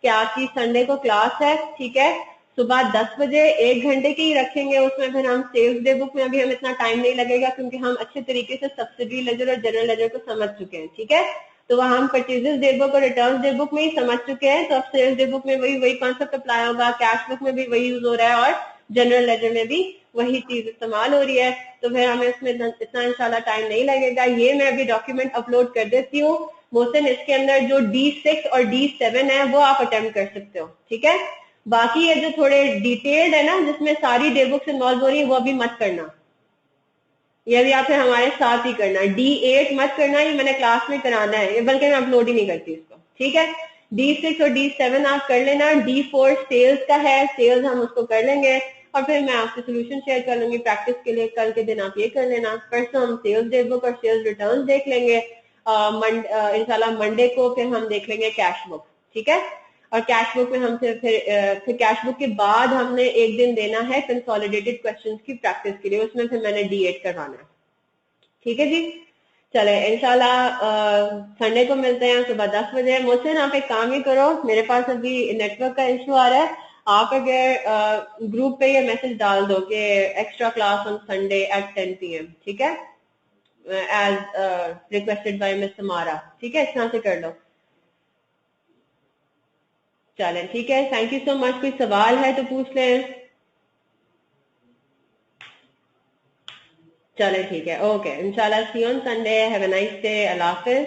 कि आपकी संडे को क्लास है, ठीक है, सुबह 10 बजे, 1 घंटे की ही रखेंगे। उसमें फिर हम सेल्स डे बुक में अभी हम इतना टाइम नहीं लगेगा, क्योंकि हम अच्छे तरीके से सब्सिडी लेजर और जनरल लेजर को समझ चुके हैं, ठीक है। तो वह हम परचेजेस डे बुक और रिटर्न डे बुक में ही समझ चुके हैं, तो अब सेल्स डे बुक में वही कॉन्सेप्ट अप्लाई होगा, कैश बुक में भी वही यूज हो रहा है और जनरल लेजर में भी वही चीज इस्तेमाल हो रही है, तो फिर हमें उसमें इतना इंशाल्लाह टाइम नहीं लगेगा। ये मैं अभी डॉक्यूमेंट अपलोड कर देती हूँ मोहसिन, इसके अंदर जो D6 और D7 है वो आप अटेम्प्ट कर सकते हो, ठीक है। बाकी ये जो थोड़े डिटेल्ड है ना, जिसमें सारी डे बुक्स इन्वॉल्व हो रही है, वो अभी मत करना, ये भी आप फिर हमारे साथ ही करना। D8 मत करना, ये मैंने क्लास में कराना है, बल्कि मैं अपलोड ही नहीं करती इसको, ठीक है। D6 और D7 आप कर लेना। D4 सेल्स का है, सेल्स हम उसको कर लेंगे और फिर मैं आपसे सोल्यूशन शेयर कर लूंगी प्रैक्टिस के लिए, कल के दिन आप ये कर लेना। परसों हम सेल्स डे बुक और सेल्स रिटर्न देख लेंगे, इंशाल्लाह मंडे को फिर हम देख लेंगे कैश बुक, ठीक है। और कैश बुक में हम फिर कैश बुक के बाद हमने एक दिन देना है कंसोलिडेटेड क्वेश्चंस की प्रैक्टिस के लिए, उसमें फिर मैंने D8 करवाना है, ठीक है जी। चले इंशाल्लाह संडे को मिलते हैं सुबह 10 बजे। मोहसिन आप एक काम ही करो, मेरे पास अभी नेटवर्क का इशू आ रहा है, आप अगर ग्रुप पे ये मैसेज डाल दो कि extra class on Sunday at 10 PM, ठीक है, as requested by miss Samara, ठीक है, इस तरह से कर लो। चलें ठीक है, थैंक यू सो मच। कोई सवाल है तो पूछ लें। चलें ठीक है, ओके, इंशाल्लाह see on Sunday, have a nice day, अल्लाह हाफिज।